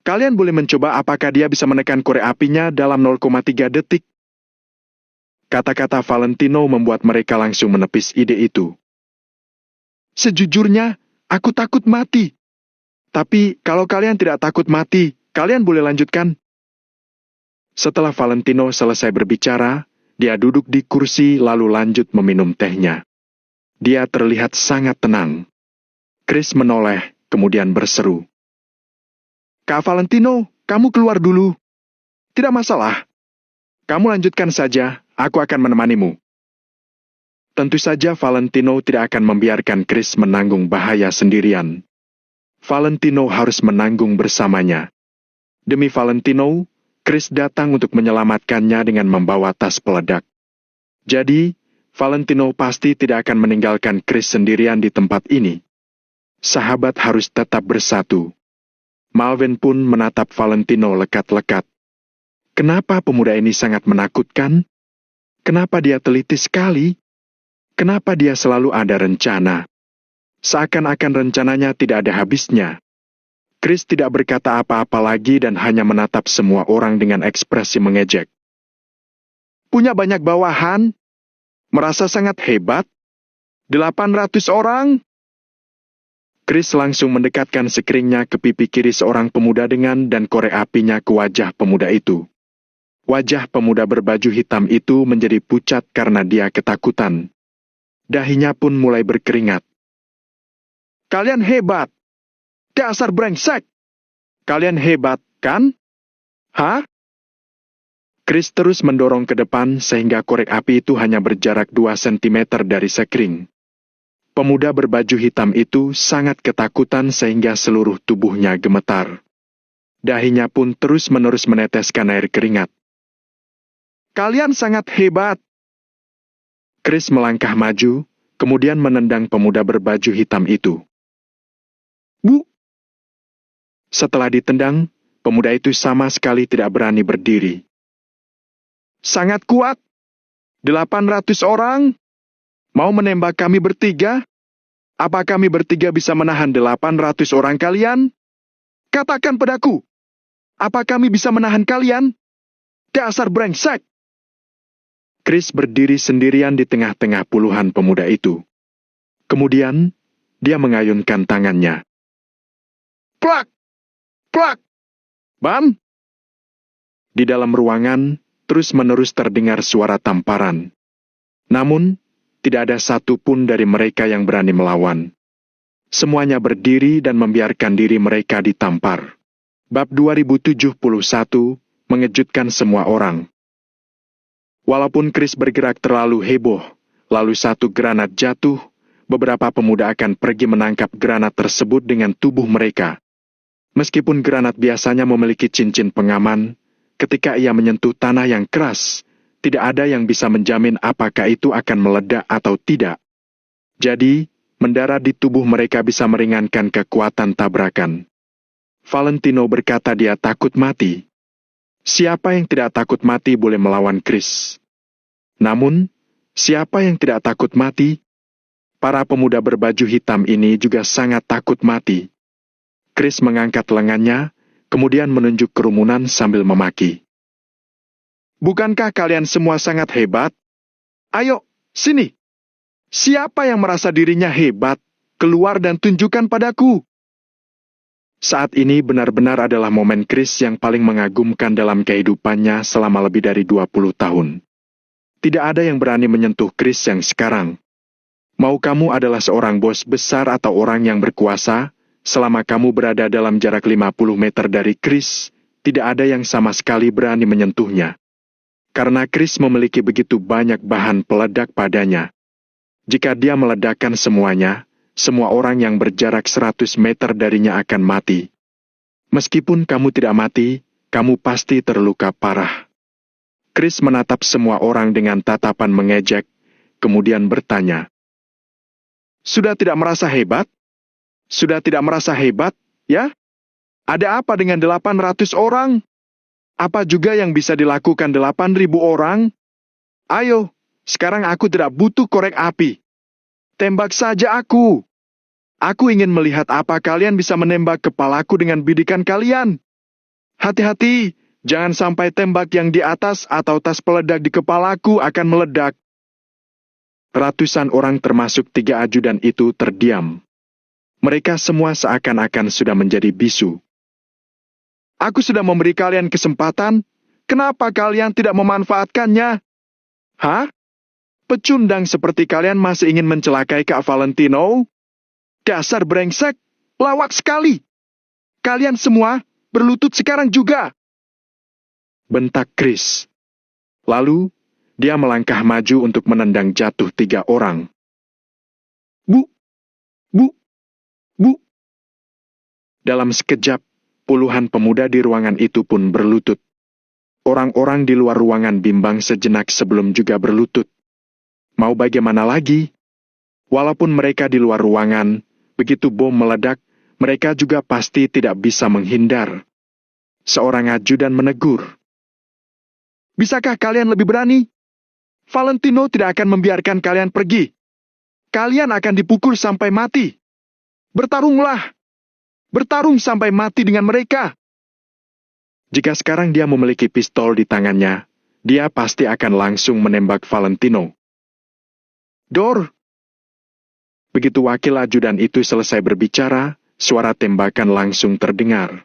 Speaker 1: Kalian boleh mencoba apakah dia bisa menekan korek apinya dalam 0,3 detik. Kata-kata Valentino membuat mereka langsung menepis ide itu. Sejujurnya, aku takut mati. Tapi kalau kalian tidak takut mati, kalian boleh lanjutkan. Setelah Valentino selesai berbicara, dia duduk di kursi lalu lanjut meminum tehnya. Dia terlihat sangat tenang. Chris menoleh, kemudian berseru. Kak Valentino, kamu keluar dulu. Tidak masalah. Kamu lanjutkan saja, aku akan menemanimu. Tentu saja Valentino tidak akan membiarkan Chris menanggung bahaya sendirian. Valentino harus menanggung bersamanya. Demi Valentino, Chris datang untuk menyelamatkannya dengan membawa tas peledak. Jadi, Valentino pasti tidak akan meninggalkan Chris sendirian di tempat ini. Sahabat harus tetap bersatu. Malvin pun menatap Valentino lekat-lekat. Kenapa pemuda ini sangat menakutkan? Kenapa dia teliti sekali? Kenapa dia selalu ada rencana? Seakan-akan rencananya tidak ada habisnya. Chris tidak berkata apa-apa lagi dan hanya menatap semua orang dengan ekspresi mengejek. Punya banyak bawahan? Merasa sangat hebat? 800 orang? Chris langsung mendekatkan sekeringnya ke pipi kiri seorang pemuda dan korek apinya ke wajah pemuda itu. Wajah pemuda berbaju hitam itu menjadi pucat karena dia ketakutan. Dahinya pun mulai berkeringat. Kalian hebat! Dasar brengsek! Kalian hebat, kan? Hah? Chris terus mendorong ke depan sehingga korek api itu hanya berjarak 2 cm dari sekring. Pemuda berbaju hitam itu sangat ketakutan sehingga seluruh tubuhnya gemetar. Dahinya pun terus-menerus meneteskan air keringat. Kalian sangat hebat! Chris melangkah maju, kemudian menendang pemuda berbaju hitam itu. Bu! Setelah ditendang, pemuda itu sama sekali tidak berani berdiri. Sangat kuat. 800 orang. Mau menembak kami bertiga? Apa kami bertiga bisa menahan 800 orang kalian? Katakan padaku. Apa kami bisa menahan kalian? Dasar brengsek. Chris berdiri sendirian di tengah-tengah puluhan pemuda itu. Kemudian, dia mengayunkan tangannya. Plak! Plak! Bam! Di dalam ruangan, terus-menerus terdengar suara tamparan. Namun, tidak ada satu pun dari mereka yang berani melawan. Semuanya berdiri dan membiarkan diri mereka ditampar. Bab 2071 mengejutkan semua orang. Walaupun Chris bergerak terlalu heboh, lalu satu granat jatuh, beberapa pemuda akan pergi menangkap granat tersebut dengan tubuh mereka. Meskipun granat biasanya memiliki cincin pengaman, ketika ia menyentuh tanah yang keras, tidak ada yang bisa menjamin apakah itu akan meledak atau tidak. Jadi, mendarat di tubuh mereka bisa meringankan kekuatan tabrakan. Valentino berkata dia takut mati. Siapa yang tidak takut mati boleh melawan Chris. Namun, siapa yang tidak takut mati? Para pemuda berbaju hitam ini juga sangat takut mati. Chris mengangkat lengannya, kemudian menunjuk kerumunan sambil memaki. Bukankah kalian semua sangat hebat? Ayo, sini. Siapa yang merasa dirinya hebat? Keluar dan tunjukkan padaku. Saat ini benar-benar adalah momen Chris yang paling mengagumkan dalam kehidupannya selama lebih dari 20 tahun. Tidak ada yang berani menyentuh Chris yang sekarang. Mau kamu adalah seorang bos besar atau orang yang berkuasa, selama kamu berada dalam jarak 50 meter dari Chris, tidak ada yang sama sekali berani menyentuhnya. Karena Chris memiliki begitu banyak bahan peledak padanya. Jika dia meledakkan semuanya, semua orang yang berjarak 100 meter darinya akan mati. Meskipun kamu tidak mati, kamu pasti terluka parah. Chris menatap semua orang dengan tatapan mengejek, kemudian bertanya, "Sudah tidak merasa hebat? Sudah tidak merasa hebat, ya? Ada apa dengan 800 orang? Apa juga yang bisa dilakukan 8.000 orang? Ayo, sekarang aku tidak butuh korek api. Tembak saja aku. Aku ingin melihat apa kalian bisa menembak kepalaku dengan bidikan kalian. Hati-hati, jangan sampai tembak yang di atas atau tas peledak di kepalaku akan meledak." Ratusan orang termasuk 3 ajudan itu terdiam. Mereka semua seakan-akan sudah menjadi bisu. "Aku sudah memberi kalian kesempatan, kenapa kalian tidak memanfaatkannya? Hah? Pecundang seperti kalian masih ingin mencelakai Kak Valentino? Dasar brengsek, lawak sekali. Kalian semua berlutut sekarang juga," bentak Chris. Lalu, dia melangkah maju untuk menendang jatuh 3 orang. Bu, bu, bu. Dalam sekejap, puluhan pemuda di ruangan itu pun berlutut. Orang-orang di luar ruangan bimbang sejenak sebelum juga berlutut. Mau bagaimana lagi? Walaupun mereka di luar ruangan, begitu bom meledak, mereka juga pasti tidak bisa menghindar. Seorang ajudan menegur, "Bisakah kalian lebih berani? Valentino tidak akan membiarkan kalian pergi. Kalian akan dipukul sampai mati. Bertarunglah. Bertarung sampai mati dengan mereka." Jika sekarang dia memiliki pistol di tangannya, dia pasti akan langsung menembak Valentino. "Dor." Begitu wakil ajudan itu selesai berbicara, suara tembakan langsung terdengar.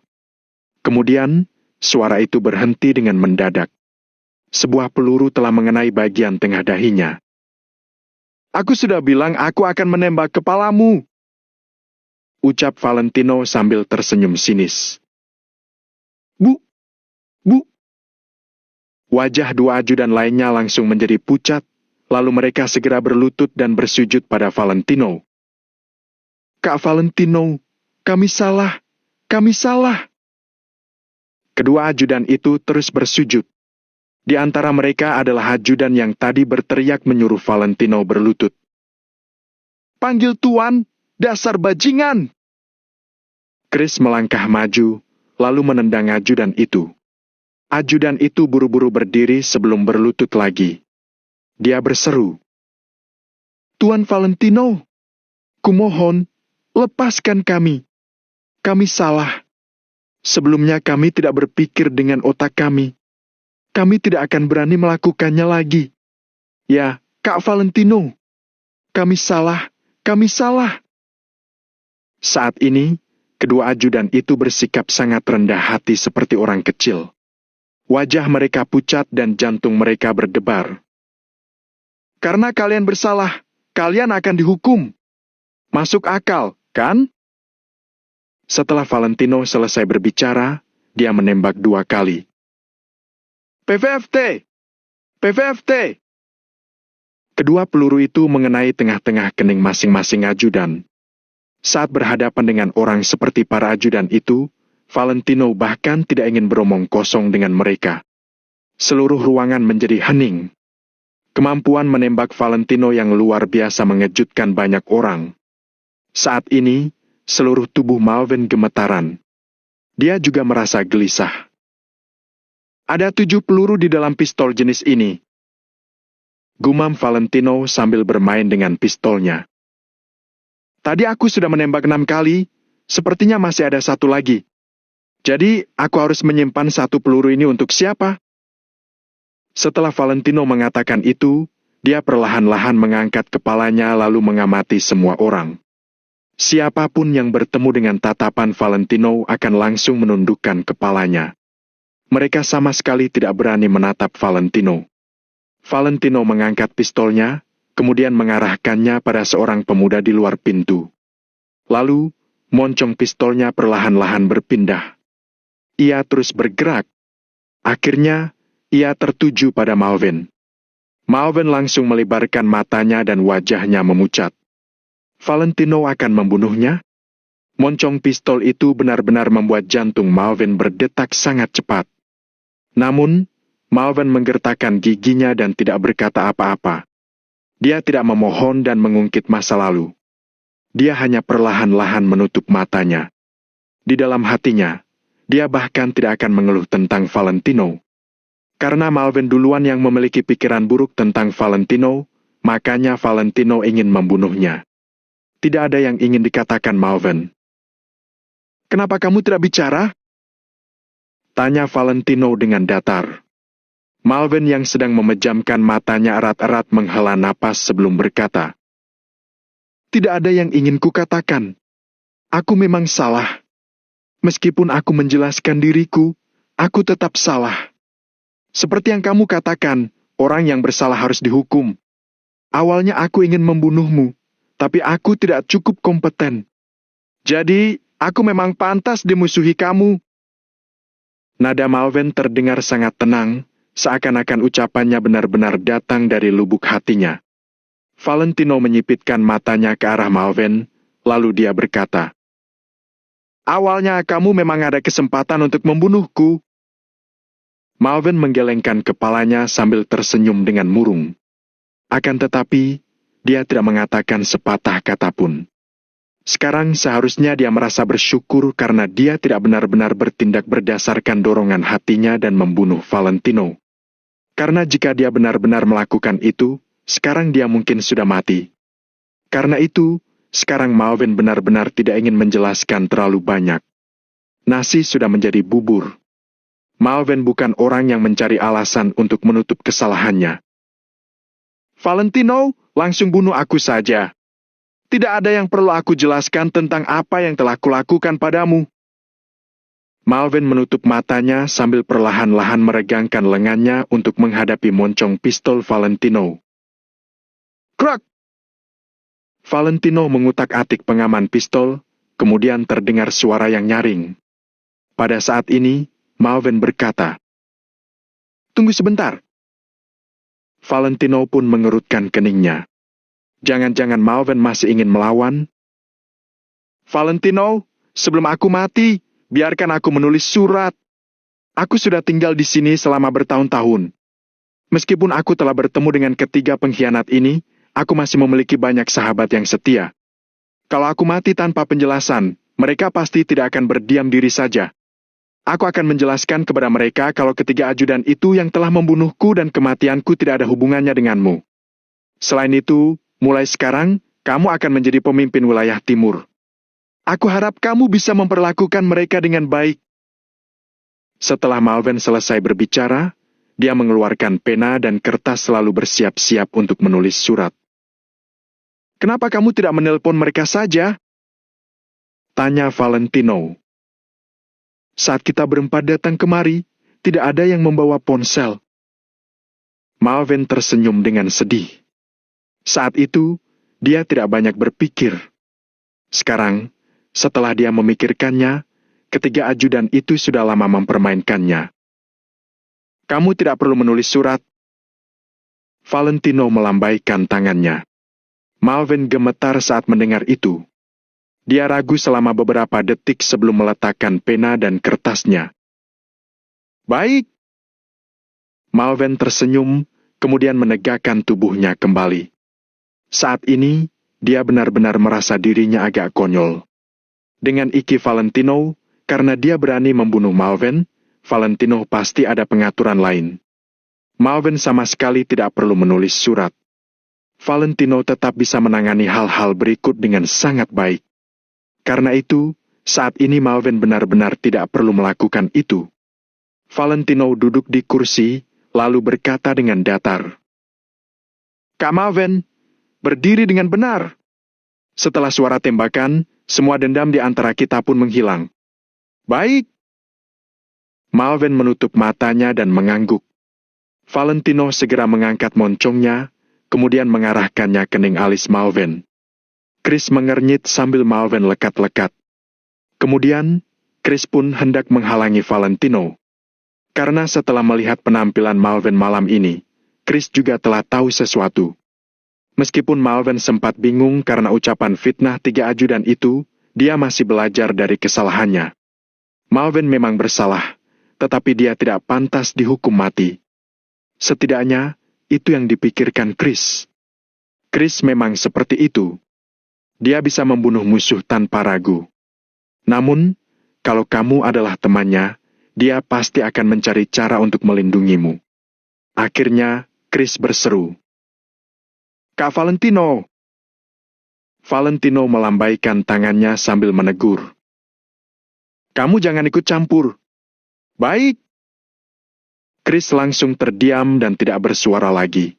Speaker 1: Kemudian, suara itu berhenti dengan mendadak. Sebuah peluru telah mengenai bagian tengah dahinya. "Aku sudah bilang aku akan menembak kepalamu," ucap Valentino sambil tersenyum sinis. "Bu, bu." Wajah 2 ajudan lainnya langsung menjadi pucat, lalu mereka segera berlutut dan bersujud pada Valentino. "Kak Valentino, kami salah, kami salah." Kedua ajudan itu terus bersujud. Di antara mereka adalah ajudan yang tadi berteriak menyuruh Valentino berlutut. "Panggil Tuan, dasar bajingan!" Chris melangkah maju, lalu menendang ajudan itu. Ajudan itu buru-buru berdiri sebelum berlutut lagi. Dia berseru, "Tuan Valentino, kumohon, lepaskan kami. Kami salah. Sebelumnya kami tidak berpikir dengan otak kami. Kami tidak akan berani melakukannya lagi. Ya, Kak Valentino. Kami salah, kami salah." Saat ini, kedua ajudan itu bersikap sangat rendah hati seperti orang kecil. Wajah mereka pucat dan jantung mereka berdebar. "Karena kalian bersalah, kalian akan dihukum. Masuk akal, kan?" Setelah Valentino selesai berbicara, dia menembak 2 kali. "PVFT! PVFT!" Kedua peluru itu mengenai tengah-tengah kening masing-masing ajudan. Saat berhadapan dengan orang seperti para ajudan itu, Valentino bahkan tidak ingin beromong kosong dengan mereka. Seluruh ruangan menjadi hening. Kemampuan menembak Valentino yang luar biasa mengejutkan banyak orang. Saat ini, seluruh tubuh Malvin gemetaran. Dia juga merasa gelisah. Ada 7 peluru di dalam pistol jenis ini. Gumam Valentino sambil bermain dengan pistolnya. Tadi aku sudah menembak 6 kali, sepertinya masih ada 1 lagi. Jadi, aku harus menyimpan 1 peluru ini untuk siapa? Setelah Valentino mengatakan itu, dia perlahan-lahan mengangkat kepalanya lalu mengamati semua orang. Siapapun yang bertemu dengan tatapan Valentino akan langsung menundukkan kepalanya. Mereka sama sekali tidak berani menatap Valentino. Valentino mengangkat pistolnya, kemudian mengarahkannya pada seorang pemuda di luar pintu. Lalu, moncong pistolnya perlahan-lahan berpindah. Ia terus bergerak. Akhirnya, ia tertuju pada Malvin. Malvin langsung melebarkan matanya dan wajahnya memucat. Valentino akan membunuhnya? Moncong pistol itu benar-benar membuat jantung Malvin berdetak sangat cepat. Namun, Malvin menggertakkan giginya dan tidak berkata apa-apa. Dia tidak memohon dan mengungkit masa lalu. Dia hanya perlahan-lahan menutup matanya. Di dalam hatinya, dia bahkan tidak akan mengeluh tentang Valentino. Karena Malvin duluan yang memiliki pikiran buruk tentang Valentino, makanya Valentino ingin membunuhnya. Tidak ada yang ingin dikatakan Malvin. "Kenapa kamu tidak bicara?" tanya Valentino dengan datar. Malvin yang sedang memejamkan matanya erat-erat menghela napas sebelum berkata, "Tidak ada yang ingin kukatakan. Aku memang salah. Meskipun aku menjelaskan diriku, aku tetap salah. Seperti yang kamu katakan, orang yang bersalah harus dihukum. Awalnya aku ingin membunuhmu, tapi aku tidak cukup kompeten. Jadi, aku memang pantas dimusuhi kamu." Nada Malvin terdengar sangat tenang, seakan-akan ucapannya benar-benar datang dari lubuk hatinya. Valentino menyipitkan matanya ke arah Malvin, lalu dia berkata, "Awalnya kamu memang ada kesempatan untuk membunuhku." Malvin menggelengkan kepalanya sambil tersenyum dengan murung. Akan tetapi, dia tidak mengatakan sepatah kata pun. Sekarang seharusnya dia merasa bersyukur karena dia tidak benar-benar bertindak berdasarkan dorongan hatinya dan membunuh Valentino. Karena jika dia benar-benar melakukan itu, sekarang dia mungkin sudah mati. Karena itu, sekarang Malvin benar-benar tidak ingin menjelaskan terlalu banyak. Nasi sudah menjadi bubur. Malvin bukan orang yang mencari alasan untuk menutup kesalahannya. "Valentino, langsung bunuh aku saja. Tidak ada yang perlu aku jelaskan tentang apa yang telah kulakukan padamu." Malvin menutup matanya sambil perlahan-lahan meregangkan lengannya untuk menghadapi moncong pistol Valentino. Krok! Valentino mengutak-atik pengaman pistol, kemudian terdengar suara yang nyaring. Pada saat ini, Malvin berkata, "Tunggu sebentar." Valentino pun mengerutkan keningnya. Jangan-jangan Malvin masih ingin melawan? "Valentino, sebelum aku mati, biarkan aku menulis surat. Aku sudah tinggal di sini selama bertahun-tahun. Meskipun aku telah bertemu dengan ketiga pengkhianat ini, aku masih memiliki banyak sahabat yang setia. Kalau aku mati tanpa penjelasan, mereka pasti tidak akan berdiam diri saja. Aku akan menjelaskan kepada mereka kalau ketiga ajudan itu yang telah membunuhku dan kematianku tidak ada hubungannya denganmu. Selain itu, mulai sekarang, kamu akan menjadi pemimpin wilayah timur. Aku harap kamu bisa memperlakukan mereka dengan baik." Setelah Malvin selesai berbicara, dia mengeluarkan pena dan kertas selalu bersiap-siap untuk menulis surat. "Kenapa kamu tidak menelpon mereka saja?" tanya Valentino. "Saat kita berempat datang kemari, tidak ada yang membawa ponsel." Malvin tersenyum dengan sedih. Saat itu, dia tidak banyak berpikir. Sekarang, setelah dia memikirkannya, ketiga ajudan itu sudah lama mempermainkannya. "Kamu tidak perlu menulis surat." Valentino melambaikan tangannya. Malvin gemetar saat mendengar itu. Dia ragu selama beberapa detik sebelum meletakkan pena dan kertasnya. "Baik." Malvin tersenyum, kemudian menegakkan tubuhnya kembali. Saat ini, dia benar-benar merasa dirinya agak konyol. Dengan iki Valentino, karena dia berani membunuh Malvin, Valentino pasti ada pengaturan lain. Malvin sama sekali tidak perlu menulis surat. Valentino tetap bisa menangani hal-hal berikut dengan sangat baik. Karena itu, saat ini Malvin benar-benar tidak perlu melakukan itu. Valentino duduk di kursi, lalu berkata dengan datar. Kak Malvin, berdiri dengan benar. Setelah suara tembakan, semua dendam di antara kita pun menghilang. Baik. Malvin menutup matanya dan mengangguk. Valentino segera mengangkat moncongnya, kemudian mengarahkannya ke kening alis Malvin. Chris mengernyit sambil Malvin lekat-lekat. Kemudian, Chris pun hendak menghalangi Valentino. Karena setelah melihat penampilan Malvin malam ini, Chris juga telah tahu sesuatu. Meskipun Malvin sempat bingung karena ucapan fitnah 3 ajudan itu, dia masih belajar dari kesalahannya. Malvin memang bersalah, tetapi dia tidak pantas dihukum mati. Setidaknya, itu yang dipikirkan Chris. Chris memang seperti itu. Dia bisa membunuh musuh tanpa ragu. Namun, kalau kamu adalah temannya, dia pasti akan mencari cara untuk melindungimu. Akhirnya, Chris berseru. Kak Valentino! Valentino melambaikan tangannya sambil menegur. Kamu jangan ikut campur. Baik. Chris langsung terdiam dan tidak bersuara lagi.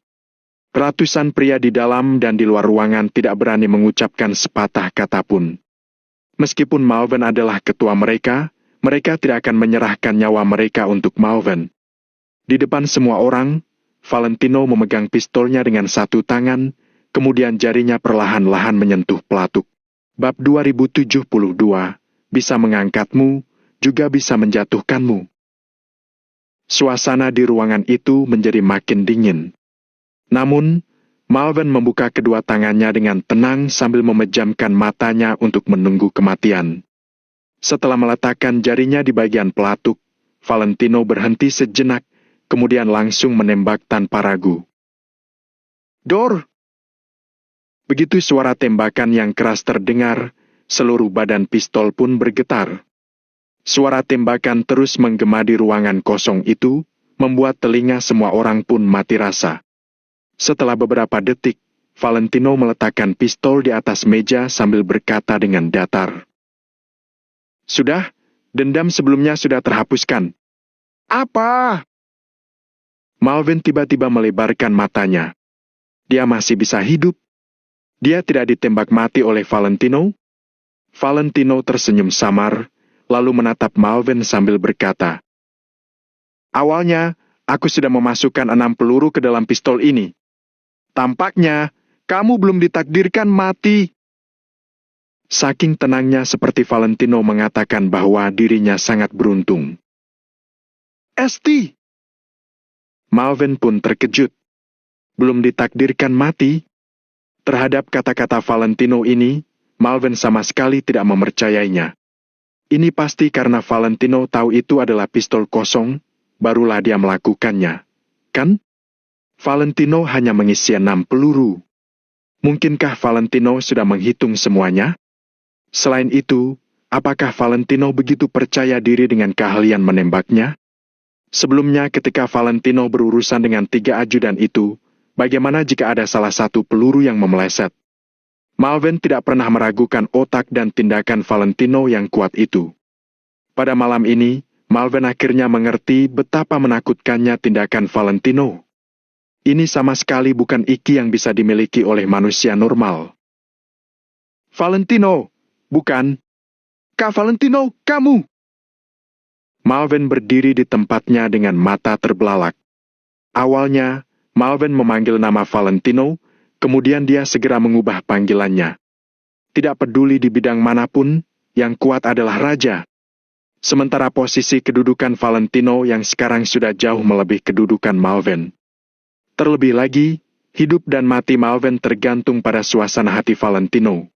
Speaker 1: Ratusan pria di dalam dan di luar ruangan tidak berani mengucapkan sepatah kata pun. Meskipun Malvin adalah ketua mereka, mereka tidak akan menyerahkan nyawa mereka untuk Malvin. Di depan semua orang, Valentino memegang pistolnya dengan satu tangan, kemudian jarinya perlahan-lahan menyentuh pelatuk. Bab 2072, bisa mengangkatmu, juga bisa menjatuhkanmu. Suasana di ruangan itu menjadi makin dingin. Namun, Malvin membuka kedua tangannya dengan tenang sambil memejamkan matanya untuk menunggu kematian. Setelah meletakkan jarinya di bagian pelatuk, Valentino berhenti sejenak, kemudian langsung menembak tanpa ragu. Dor! Begitu suara tembakan yang keras terdengar, seluruh badan pistol pun bergetar. Suara tembakan terus menggema di ruangan kosong itu, membuat telinga semua orang pun mati rasa. Setelah beberapa detik, Valentino meletakkan pistol di atas meja sambil berkata dengan datar. Sudah, dendam sebelumnya sudah terhapuskan. Apa? Malvin tiba-tiba melebarkan matanya. Dia masih bisa hidup. Dia tidak ditembak mati oleh Valentino. Valentino tersenyum samar, lalu menatap Malvin sambil berkata, awalnya, aku sudah memasukkan 6 peluru ke dalam pistol ini. Tampaknya, kamu belum ditakdirkan mati. Saking tenangnya seperti Valentino mengatakan bahwa dirinya sangat beruntung. Esti! Malvin pun terkejut. Belum ditakdirkan mati? Terhadap kata-kata Valentino ini, Malvin sama sekali tidak mempercayainya. Ini pasti karena Valentino tahu itu adalah pistol kosong, barulah dia melakukannya. Kan? Valentino hanya mengisi 6 peluru. Mungkinkah Valentino sudah menghitung semuanya? Selain itu, apakah Valentino begitu percaya diri dengan keahlian menembaknya? Sebelumnya ketika Valentino berurusan dengan 3 ajudan itu, bagaimana jika ada salah satu peluru yang memeleset? Malvin tidak pernah meragukan otak dan tindakan Valentino yang kuat itu. Pada malam ini, Malvin akhirnya mengerti betapa menakutkannya tindakan Valentino. Ini sama sekali bukan iki yang bisa dimiliki oleh manusia normal. Valentino, bukan. Kak Valentino, kamu! Malvin berdiri di tempatnya dengan mata terbelalak. Awalnya, Malvin memanggil nama Valentino, kemudian dia segera mengubah panggilannya. Tidak peduli di bidang manapun, yang kuat adalah raja. Sementara posisi kedudukan Valentino yang sekarang sudah jauh melebihi kedudukan Malvin. Terlebih lagi, hidup dan mati Malvin tergantung pada suasana hati Valentino.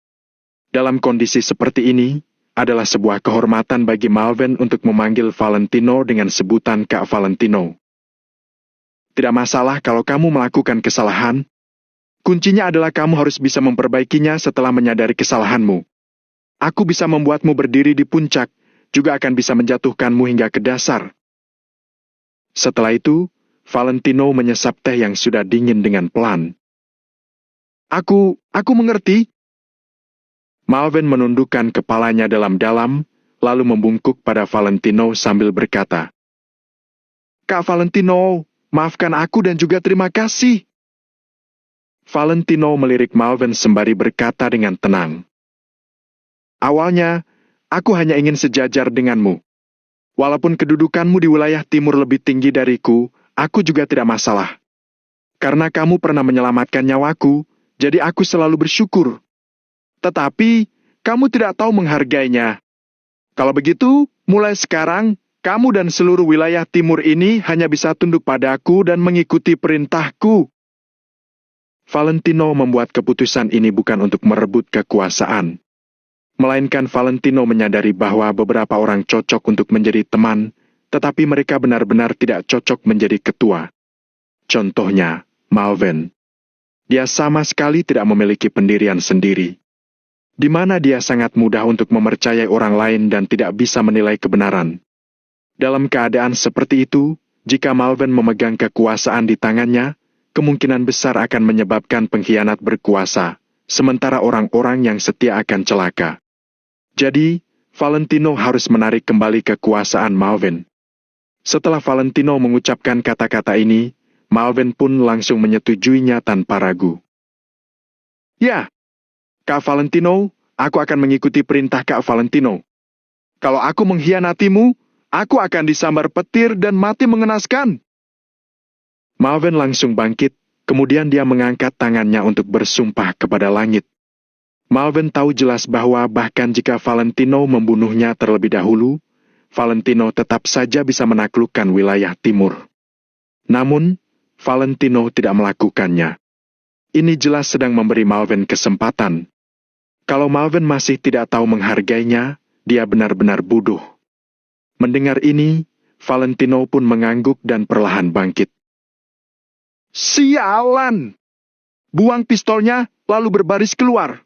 Speaker 1: Dalam kondisi seperti ini, adalah sebuah kehormatan bagi Malvin untuk memanggil Valentino dengan sebutan Kak Valentino. Tidak masalah kalau kamu melakukan kesalahan. Kuncinya adalah kamu harus bisa memperbaikinya setelah menyadari kesalahanmu. Aku bisa membuatmu berdiri di puncak, juga akan bisa menjatuhkanmu hingga ke dasar. Setelah itu, Valentino menyesap teh yang sudah dingin dengan pelan. Aku mengerti. Malvin menundukkan kepalanya dalam-dalam, lalu membungkuk pada Valentino sambil berkata, Kak Valentino, maafkan aku dan juga terima kasih. Valentino melirik Malvin sembari berkata dengan tenang. Awalnya, aku hanya ingin sejajar denganmu. Walaupun kedudukanmu di wilayah timur lebih tinggi dariku, aku juga tidak masalah. Karena kamu pernah menyelamatkan nyawaku, jadi aku selalu bersyukur. Tetapi, kamu tidak tahu menghargainya. Kalau begitu, mulai sekarang, kamu dan seluruh wilayah timur ini hanya bisa tunduk padaku dan mengikuti perintahku. Valentino membuat keputusan ini bukan untuk merebut kekuasaan. Melainkan Valentino menyadari bahwa beberapa orang cocok untuk menjadi teman, tetapi mereka benar-benar tidak cocok menjadi ketua. Contohnya, Malvin. Dia sama sekali tidak memiliki pendirian sendiri, di mana dia sangat mudah untuk mempercayai orang lain dan tidak bisa menilai kebenaran. Dalam keadaan seperti itu, jika Malvin memegang kekuasaan di tangannya, kemungkinan besar akan menyebabkan pengkhianat berkuasa, sementara orang-orang yang setia akan celaka. Jadi, Valentino harus menarik kembali kekuasaan Malvin. Setelah Valentino mengucapkan kata-kata ini, Malvin pun langsung menyetujuinya tanpa ragu. Ya, Kak Valentino, aku akan mengikuti perintah Kak Valentino. Kalau aku mengkhianatimu, aku akan disambar petir dan mati mengenaskan. Malvin langsung bangkit, kemudian dia mengangkat tangannya untuk bersumpah kepada langit. Malvin tahu jelas bahwa bahkan jika Valentino membunuhnya terlebih dahulu, Valentino tetap saja bisa menaklukkan wilayah timur. Namun, Valentino tidak melakukannya. Ini jelas sedang memberi Malvin kesempatan. Kalau Malvin masih tidak tahu menghargainya, dia benar-benar bodoh. Mendengar ini, Valentino pun mengangguk dan perlahan bangkit. Sialan! Buang pistolnya, lalu berbaris keluar.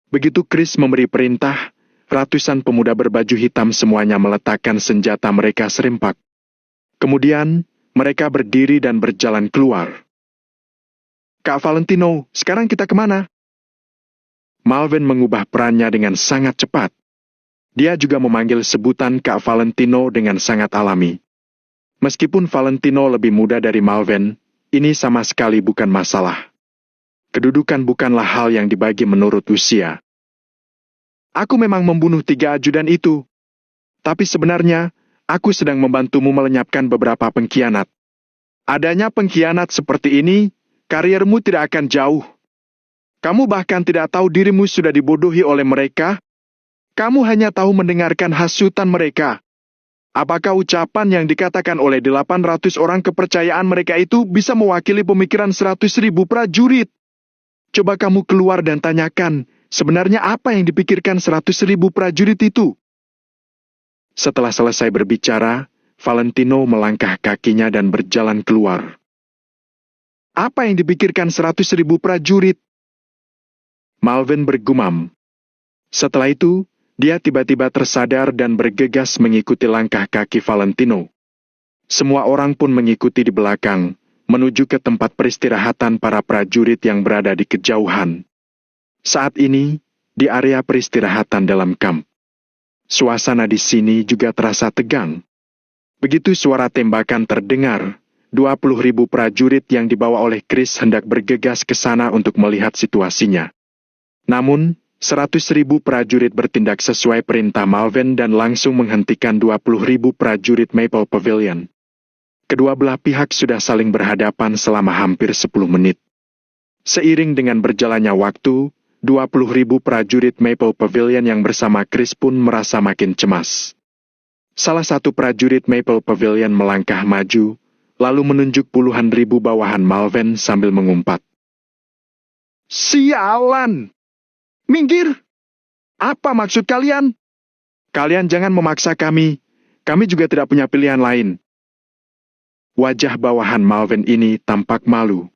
Speaker 1: Begitu Chris memberi perintah, ratusan pemuda berbaju hitam semuanya meletakkan senjata mereka serempak. Kemudian, mereka berdiri dan berjalan keluar. Kak Valentino, sekarang kita kemana? Malvin mengubah perannya dengan sangat cepat. Dia juga memanggil sebutan Kak Valentino dengan sangat alami. Meskipun Valentino lebih muda dari Malvin, ini sama sekali bukan masalah. Kedudukan bukanlah hal yang dibagi menurut usia. Aku memang membunuh 3 ajudan itu. Tapi sebenarnya, aku sedang membantumu melenyapkan beberapa pengkhianat. Adanya pengkhianat seperti ini, karirmu tidak akan jauh. Kamu bahkan tidak tahu dirimu sudah dibodohi oleh mereka. Kamu hanya tahu mendengarkan hasutan mereka. Apakah ucapan yang dikatakan oleh 800 orang kepercayaan mereka itu bisa mewakili pemikiran 100.000 prajurit? Coba kamu keluar dan tanyakan, sebenarnya apa yang dipikirkan 100.000 prajurit itu? Setelah selesai berbicara, Valentino melangkah kakinya dan berjalan keluar. Apa yang dipikirkan 100.000 prajurit? Malvin bergumam. Setelah itu, dia tiba-tiba tersadar dan bergegas mengikuti langkah kaki Valentino. Semua orang pun mengikuti di belakang, menuju ke tempat peristirahatan para prajurit yang berada di kejauhan. Saat ini, di area peristirahatan dalam kamp. Suasana di sini juga terasa tegang. Begitu suara tembakan terdengar, 20.000 prajurit yang dibawa oleh Chris hendak bergegas ke sana untuk melihat situasinya. Namun, 100.000 prajurit bertindak sesuai perintah Malvin dan langsung menghentikan 20.000 prajurit Maple Pavilion. Kedua belah pihak sudah saling berhadapan selama hampir 10 menit. Seiring dengan berjalannya waktu, 20.000 prajurit Maple Pavilion yang bersama Chris pun merasa makin cemas. Salah satu prajurit Maple Pavilion melangkah maju, lalu menunjuk puluhan ribu bawahan Malvin sambil mengumpat. Sialan! Minggir! Apa maksud kalian? Kalian jangan memaksa kami juga tidak punya pilihan lain. Wajah bawahan Malvin ini tampak malu.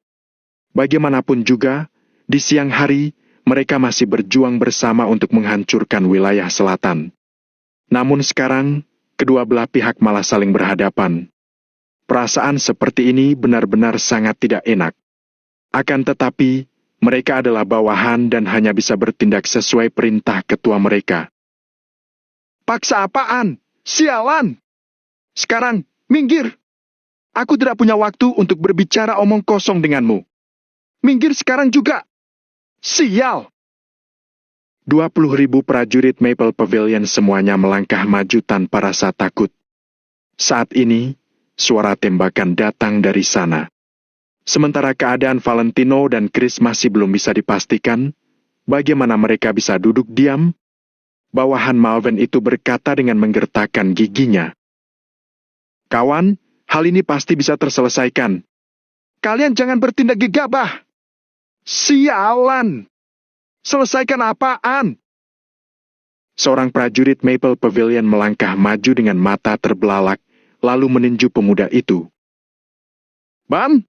Speaker 1: Bagaimanapun juga, di siang hari, mereka masih berjuang bersama untuk menghancurkan wilayah selatan. Namun sekarang, kedua belah pihak malah saling berhadapan. Perasaan seperti ini benar-benar sangat tidak enak. Akan tetapi, mereka adalah bawahan dan hanya bisa bertindak sesuai perintah ketua mereka. Paksa apaan? Sialan! Sekarang, minggir! Aku tidak punya waktu untuk berbicara omong kosong denganmu. Minggir sekarang juga! Sial! 20.000 prajurit Maple Pavilion semuanya melangkah maju tanpa rasa takut. Saat ini, suara tembakan datang dari sana. Sementara keadaan Valentino dan Chris masih belum bisa dipastikan, bagaimana mereka bisa duduk diam? Bawahan Malvern itu berkata dengan menggertakkan giginya. Kawan, hal ini pasti bisa terselesaikan. Kalian jangan bertindak gegabah. Sialan! Selesaikan apaan? Seorang prajurit Maple Pavilion melangkah maju dengan mata terbelalak, lalu meninju pemuda itu. Bam!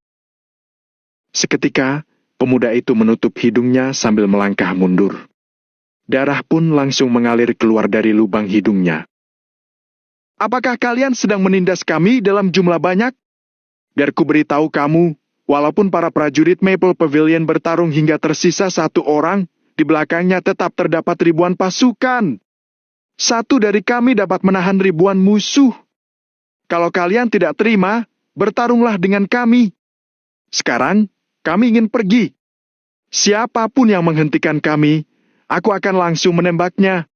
Speaker 1: Seketika, pemuda itu menutup hidungnya sambil melangkah mundur. Darah pun langsung mengalir keluar dari lubang hidungnya. Apakah kalian sedang menindas kami dalam jumlah banyak? Biar ku beritahu kamu, walaupun para prajurit Maple Pavilion bertarung hingga tersisa satu orang, di belakangnya tetap terdapat ribuan pasukan. Satu dari kami dapat menahan ribuan musuh. Kalau kalian tidak terima, bertarunglah dengan kami. Sekarang, kami ingin pergi. Siapapun yang menghentikan kami, aku akan langsung menembaknya.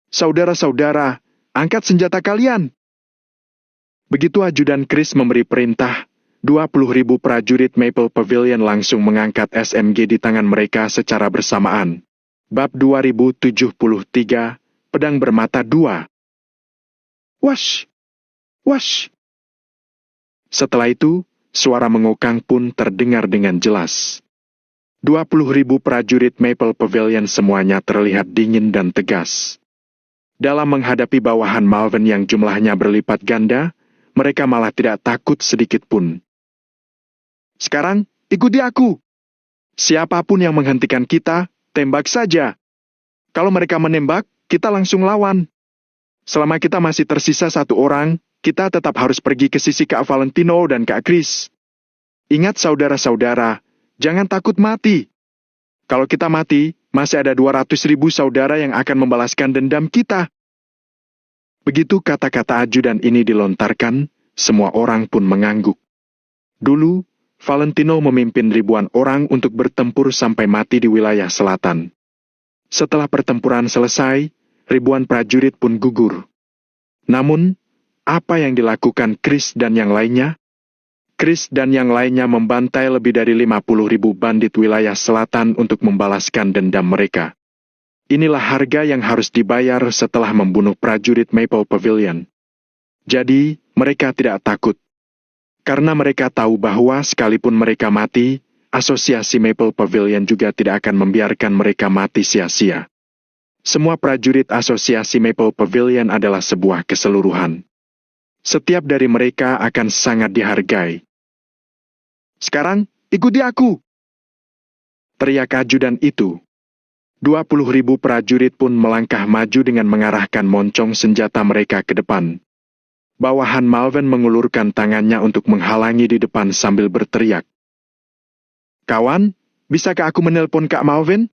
Speaker 1: Saudara-saudara, angkat senjata kalian. Begitu ajudan Chris memberi perintah, 20.000 prajurit Maple Pavilion langsung mengangkat SMG di tangan mereka secara bersamaan. Bab 2073, Pedang Bermata 2. Wash! Wash! Setelah itu, suara mengokang pun terdengar dengan jelas. 20.000 prajurit Maple Pavilion semuanya terlihat dingin dan tegas. Dalam menghadapi bawahan Malvern yang jumlahnya berlipat ganda, mereka malah tidak takut sedikit pun. Sekarang, ikuti aku. Siapapun yang menghentikan kita, tembak saja. Kalau mereka menembak, kita langsung lawan. Selama kita masih tersisa satu orang, kita tetap harus pergi ke sisi Kak Valentino dan Kak Chris. Ingat saudara-saudara, jangan takut mati. Kalau kita mati, masih ada 200.000 saudara yang akan membalaskan dendam kita. Begitu kata-kata ajudan ini dilontarkan, semua orang pun mengangguk. Dulu, Valentino memimpin ribuan orang untuk bertempur sampai mati di wilayah selatan. Setelah pertempuran selesai, ribuan prajurit pun gugur. Namun, apa yang dilakukan Chris dan yang lainnya? Chris dan yang lainnya membantai lebih dari 50.000 bandit wilayah selatan untuk membalaskan dendam mereka. Inilah harga yang harus dibayar setelah membunuh prajurit Maple Pavilion. Jadi, mereka tidak takut. Karena mereka tahu bahwa sekalipun mereka mati, asosiasi Maple Pavilion juga tidak akan membiarkan mereka mati sia-sia. Semua prajurit asosiasi Maple Pavilion adalah sebuah keseluruhan. Setiap dari mereka akan sangat dihargai. Sekarang, ikuti aku! Teriak ajudan itu. 20.000 prajurit pun melangkah maju dengan mengarahkan moncong senjata mereka ke depan. Bawahan Malvern mengulurkan tangannya untuk menghalangi di depan sambil berteriak. Kawan, bisakah aku menelpon Kak Malvern?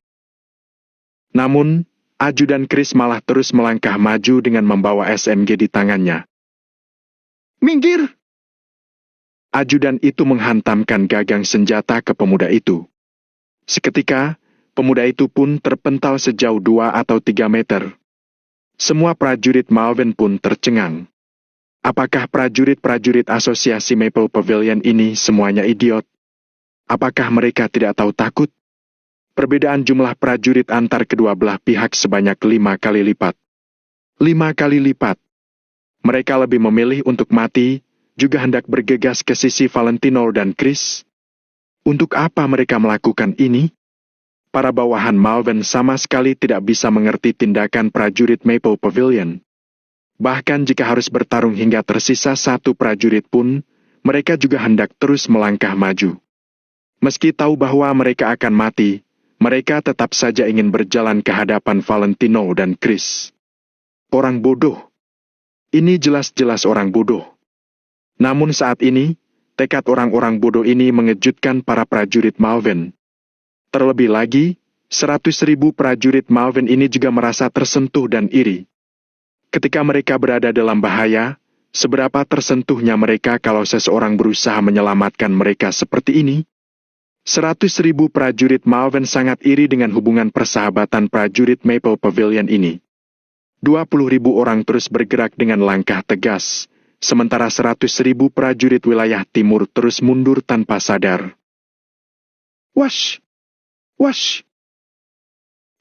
Speaker 1: Namun, ajudan Chris malah terus melangkah maju dengan membawa SMG di tangannya. Minggir! Ajudan itu menghantamkan gagang senjata ke pemuda itu. Seketika, pemuda itu pun terpental sejauh 2 atau 3 meter. Semua prajurit Malvern pun tercengang. Apakah prajurit-prajurit asosiasi Maple Pavilion ini semuanya idiot? Apakah mereka tidak tahu takut? Perbedaan jumlah prajurit antar kedua belah pihak sebanyak 5 kali lipat. 5 kali lipat. Mereka lebih memilih untuk mati, juga hendak bergegas ke sisi Valentino dan Chris. Untuk apa mereka melakukan ini? Para bawahan Malvern sama sekali tidak bisa mengerti tindakan prajurit Maple Pavilion. Bahkan jika harus bertarung hingga tersisa satu prajurit pun, mereka juga hendak terus melangkah maju. Meski tahu bahwa mereka akan mati, mereka tetap saja ingin berjalan ke hadapan Valentino dan Chris. Orang bodoh. Ini jelas-jelas orang bodoh. Namun saat ini, tekad orang-orang bodoh ini mengejutkan para prajurit Malven. Terlebih lagi, 100.000 prajurit Malven ini juga merasa tersentuh dan iri. Ketika mereka berada dalam bahaya, seberapa tersentuhnya mereka kalau seseorang berusaha menyelamatkan mereka seperti ini? 100.000 prajurit Malven sangat iri dengan hubungan persahabatan prajurit Maple Pavilion ini. 20.000 orang terus bergerak dengan langkah tegas, sementara 100.000 prajurit wilayah timur terus mundur tanpa sadar. Wash! Wash!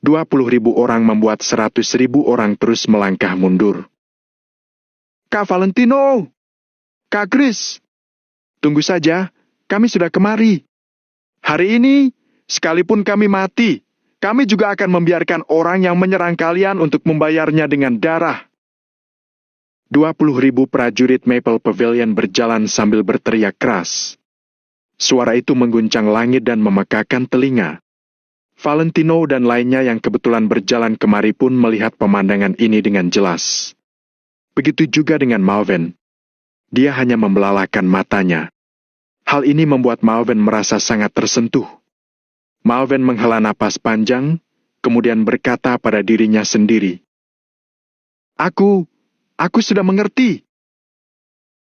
Speaker 1: 20.000 orang membuat 100.000 orang terus melangkah mundur. Kak Valentino! Kak Chris! Tunggu saja, kami sudah kemari. Hari ini, sekalipun kami mati, kami juga akan membiarkan orang yang menyerang kalian untuk membayarnya dengan darah. 20.000 prajurit Maple Pavilion berjalan sambil berteriak keras. Suara itu mengguncang langit dan memekakan telinga. Valentino dan lainnya yang kebetulan berjalan kemari pun melihat pemandangan ini dengan jelas. Begitu juga dengan Malven. Dia hanya membelalakan matanya. Hal ini membuat Malven merasa sangat tersentuh. Malven menghela napas panjang, kemudian berkata pada dirinya sendiri, Aku sudah mengerti.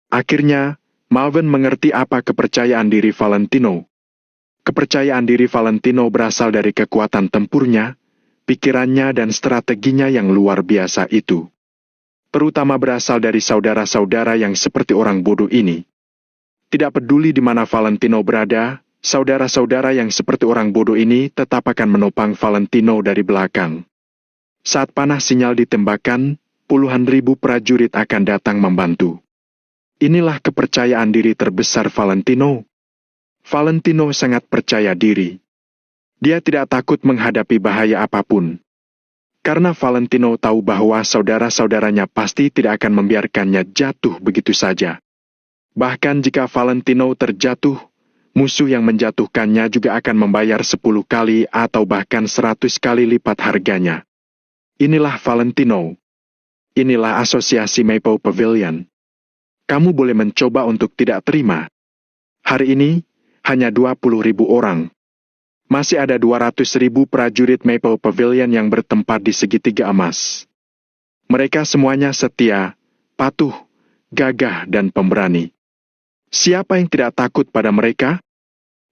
Speaker 1: Akhirnya, Malven mengerti apa kepercayaan diri Valentino. Kepercayaan diri Valentino berasal dari kekuatan tempurnya, pikirannya dan strateginya yang luar biasa itu. Terutama berasal dari saudara-saudara yang seperti orang bodoh ini. Tidak peduli di mana Valentino berada, saudara-saudara yang seperti orang bodoh ini tetap akan menopang Valentino dari belakang. Saat panah sinyal ditembakkan, puluhan ribu prajurit akan datang membantu. Inilah kepercayaan diri terbesar Valentino. Valentino sangat percaya diri. Dia tidak takut menghadapi bahaya apapun. Karena Valentino tahu bahwa saudara-saudaranya pasti tidak akan membiarkannya jatuh begitu saja. Bahkan jika Valentino terjatuh, musuh yang menjatuhkannya juga akan membayar 10 kali atau bahkan 100 kali lipat harganya. Inilah Valentino. Inilah asosiasi Maple Pavilion. Kamu boleh mencoba untuk tidak terima. Hari ini, hanya 20.000 orang. Masih ada 200.000 prajurit Maple Pavilion yang bertempat di segitiga emas. Mereka semuanya setia, patuh, gagah dan pemberani. Siapa yang tidak takut pada mereka?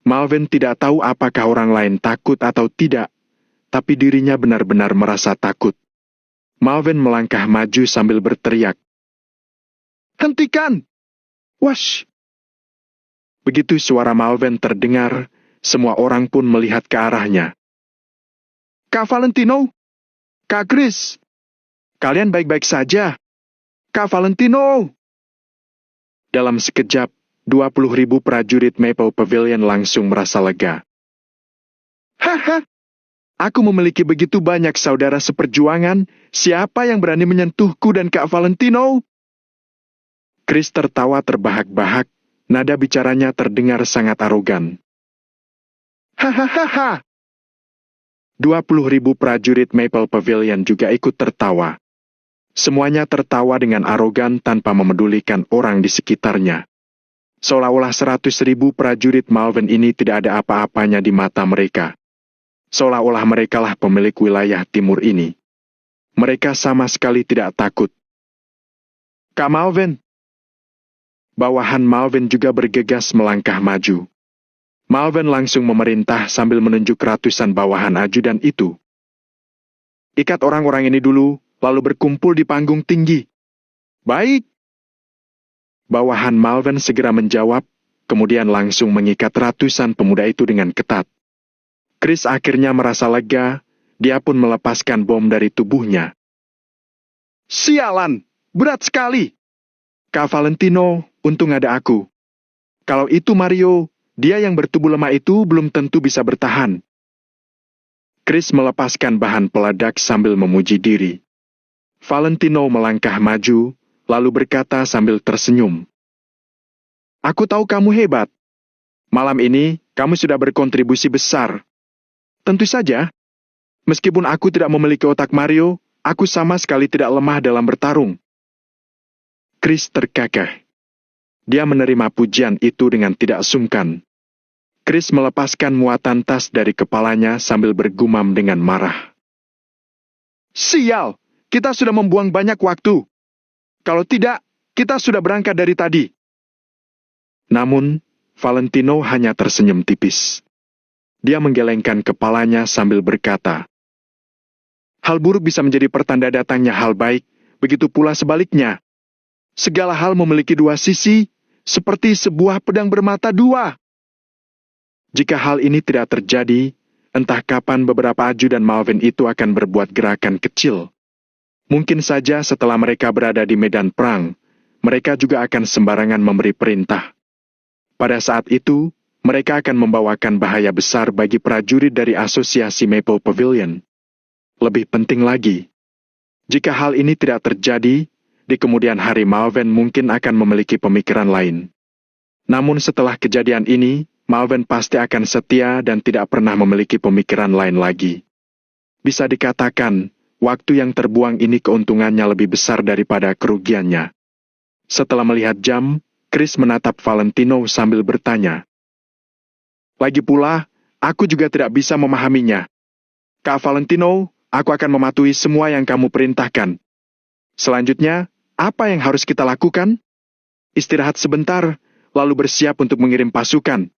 Speaker 1: Malven tidak tahu apakah orang lain takut atau tidak, tapi dirinya benar-benar merasa takut. Malven melangkah maju sambil berteriak, Hentikan! Wash! Begitu suara Malven terdengar, semua orang pun melihat ke arahnya. Kak Valentino! Kak Chris! Kalian baik-baik saja? Kak Valentino! Dalam sekejap, 20.000 prajurit Maple Pavilion langsung merasa lega. Haha! Aku memiliki begitu banyak saudara seperjuangan, siapa yang berani menyentuhku dan Kak Valentino? Chris tertawa terbahak-bahak, nada bicaranya terdengar sangat arogan. Hahaha! 20.000 prajurit Maple Pavilion juga ikut tertawa. Semuanya tertawa dengan arogan tanpa memedulikan orang di sekitarnya. Seolah-olah 100.000 prajurit Malven ini tidak ada apa-apanya di mata mereka. Seolah-olah merekalah pemilik wilayah timur ini. Mereka sama sekali tidak takut. Kak Malven! Bawahan Malven juga bergegas melangkah maju. Malven langsung memerintah sambil menunjuk ratusan bawahan ajudan itu. Ikat orang-orang ini dulu, lalu berkumpul di panggung tinggi. Baik! Bawahan Malven segera menjawab, kemudian langsung mengikat ratusan pemuda itu dengan ketat. Chris akhirnya merasa lega, dia pun melepaskan bom dari tubuhnya. Sialan! Berat sekali! Kak Valentino, untung ada aku. Kalau itu Mario, dia yang bertubuh lemah itu belum tentu bisa bertahan. Chris melepaskan bahan peledak sambil memuji diri. Valentino melangkah maju, lalu berkata sambil tersenyum. Aku tahu kamu hebat. Malam ini, kamu sudah berkontribusi besar. Tentu saja, meskipun aku tidak memiliki otak Mario, aku sama sekali tidak lemah dalam bertarung. Chris terkekeh. Dia menerima pujian itu dengan tidak sungkan. Chris melepaskan muatan tas dari kepalanya sambil bergumam dengan marah. Sial, kita sudah membuang banyak waktu. Kalau tidak, kita sudah berangkat dari tadi. Namun, Valentino hanya tersenyum tipis. Dia menggelengkan kepalanya sambil berkata, hal buruk bisa menjadi pertanda datangnya hal baik, begitu pula sebaliknya. Segala hal memiliki dua sisi, seperti sebuah pedang bermata dua. Jika hal ini tidak terjadi, entah kapan beberapa Aju dan Malvin itu akan berbuat gerakan kecil. Mungkin saja setelah mereka berada di medan perang, mereka juga akan sembarangan memberi perintah. Pada saat itu, mereka akan membawakan bahaya besar bagi prajurit dari asosiasi Maple Pavilion. Lebih penting lagi, jika hal ini tidak terjadi, di kemudian hari Malvin mungkin akan memiliki pemikiran lain. Namun setelah kejadian ini, Malvin pasti akan setia dan tidak pernah memiliki pemikiran lain lagi. Bisa dikatakan, waktu yang terbuang ini keuntungannya lebih besar daripada kerugiannya. Setelah melihat jam, Chris menatap Valentino sambil bertanya. Lagi pula, aku juga tidak bisa memahaminya. Kak Valentino, aku akan mematuhi semua yang kamu perintahkan. Selanjutnya, apa yang harus kita lakukan? Istirahat sebentar, lalu bersiap untuk mengirim pasukan.